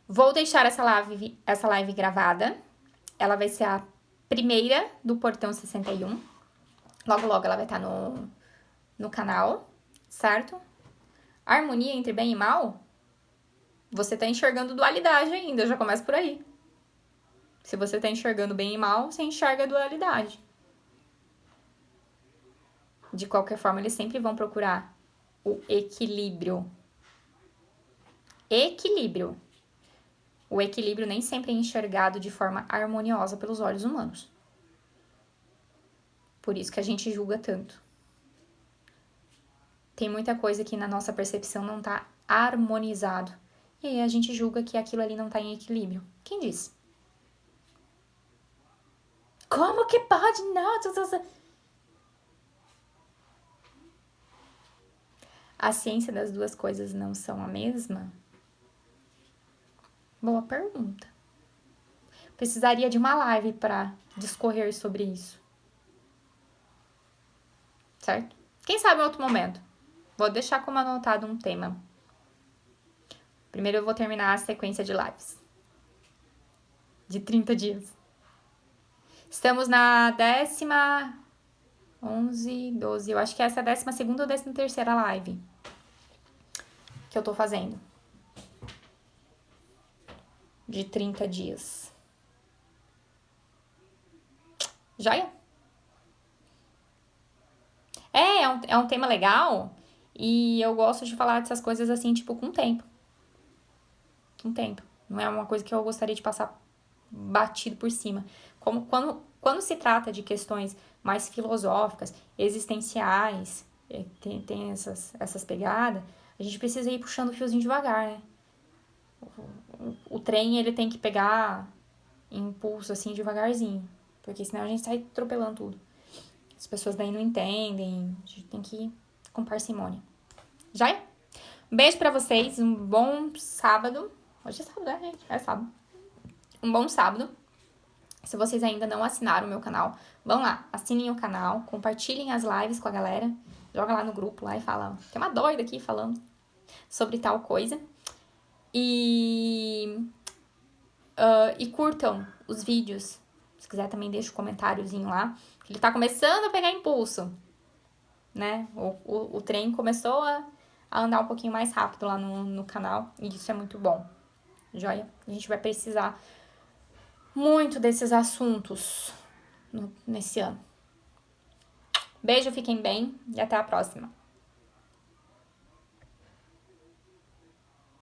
Vou deixar essa live gravada. Ela vai ser a primeira do Portão 61. Logo, logo ela vai estar no canal, certo? A harmonia entre bem e mal, você tá enxergando dualidade ainda, eu já começo por aí. Se você tá enxergando bem e mal, você enxerga a dualidade. De qualquer forma, eles sempre vão procurar o equilíbrio. Equilíbrio. O equilíbrio nem sempre é enxergado de forma harmoniosa pelos olhos humanos. Por isso que a gente julga tanto. Tem muita coisa que na nossa percepção não tá harmonizado. E aí a gente julga que aquilo ali não tá em equilíbrio. Quem disse? Como que pode? Não, a ciência das duas coisas não são a mesma? Boa pergunta. Precisaria de uma live para discorrer sobre isso. Certo? Quem sabe em outro momento. Vou deixar como anotado um tema. Primeiro eu vou terminar a sequência de lives. De 30 dias. Estamos na 11, 12. Eu acho que essa é a 12ª ou 13ª live que eu tô fazendo. De 30 dias. Joia? É um tema legal e eu gosto de falar dessas coisas assim, tipo, com tempo. Com tempo. Não é uma coisa que eu gostaria de passar batido por cima. Como quando se trata de questões mais filosóficas, existenciais, tem essas pegadas, a gente precisa ir puxando o fiozinho devagar, né? O trem, ele tem que pegar impulso assim devagarzinho, porque senão a gente sai atropelando tudo. As pessoas daí não entendem, a gente tem que ir com parcimônia. Já é? Um beijo pra vocês, um bom sábado. Hoje é sábado, gente? É sábado. Um bom sábado. Se vocês ainda não assinaram o meu canal, vão lá, assinem o canal, compartilhem as lives com a galera, joga lá no grupo lá e fala, tem uma doida aqui falando sobre tal coisa. E curtam os vídeos. Se quiser também deixa um comentáriozinho lá. Ele tá começando a pegar impulso, né? O trem começou a andar um pouquinho mais rápido lá no canal. E isso é muito bom. Joia? A gente vai precisar muito desses assuntos nesse ano. Beijo, fiquem bem e até a próxima.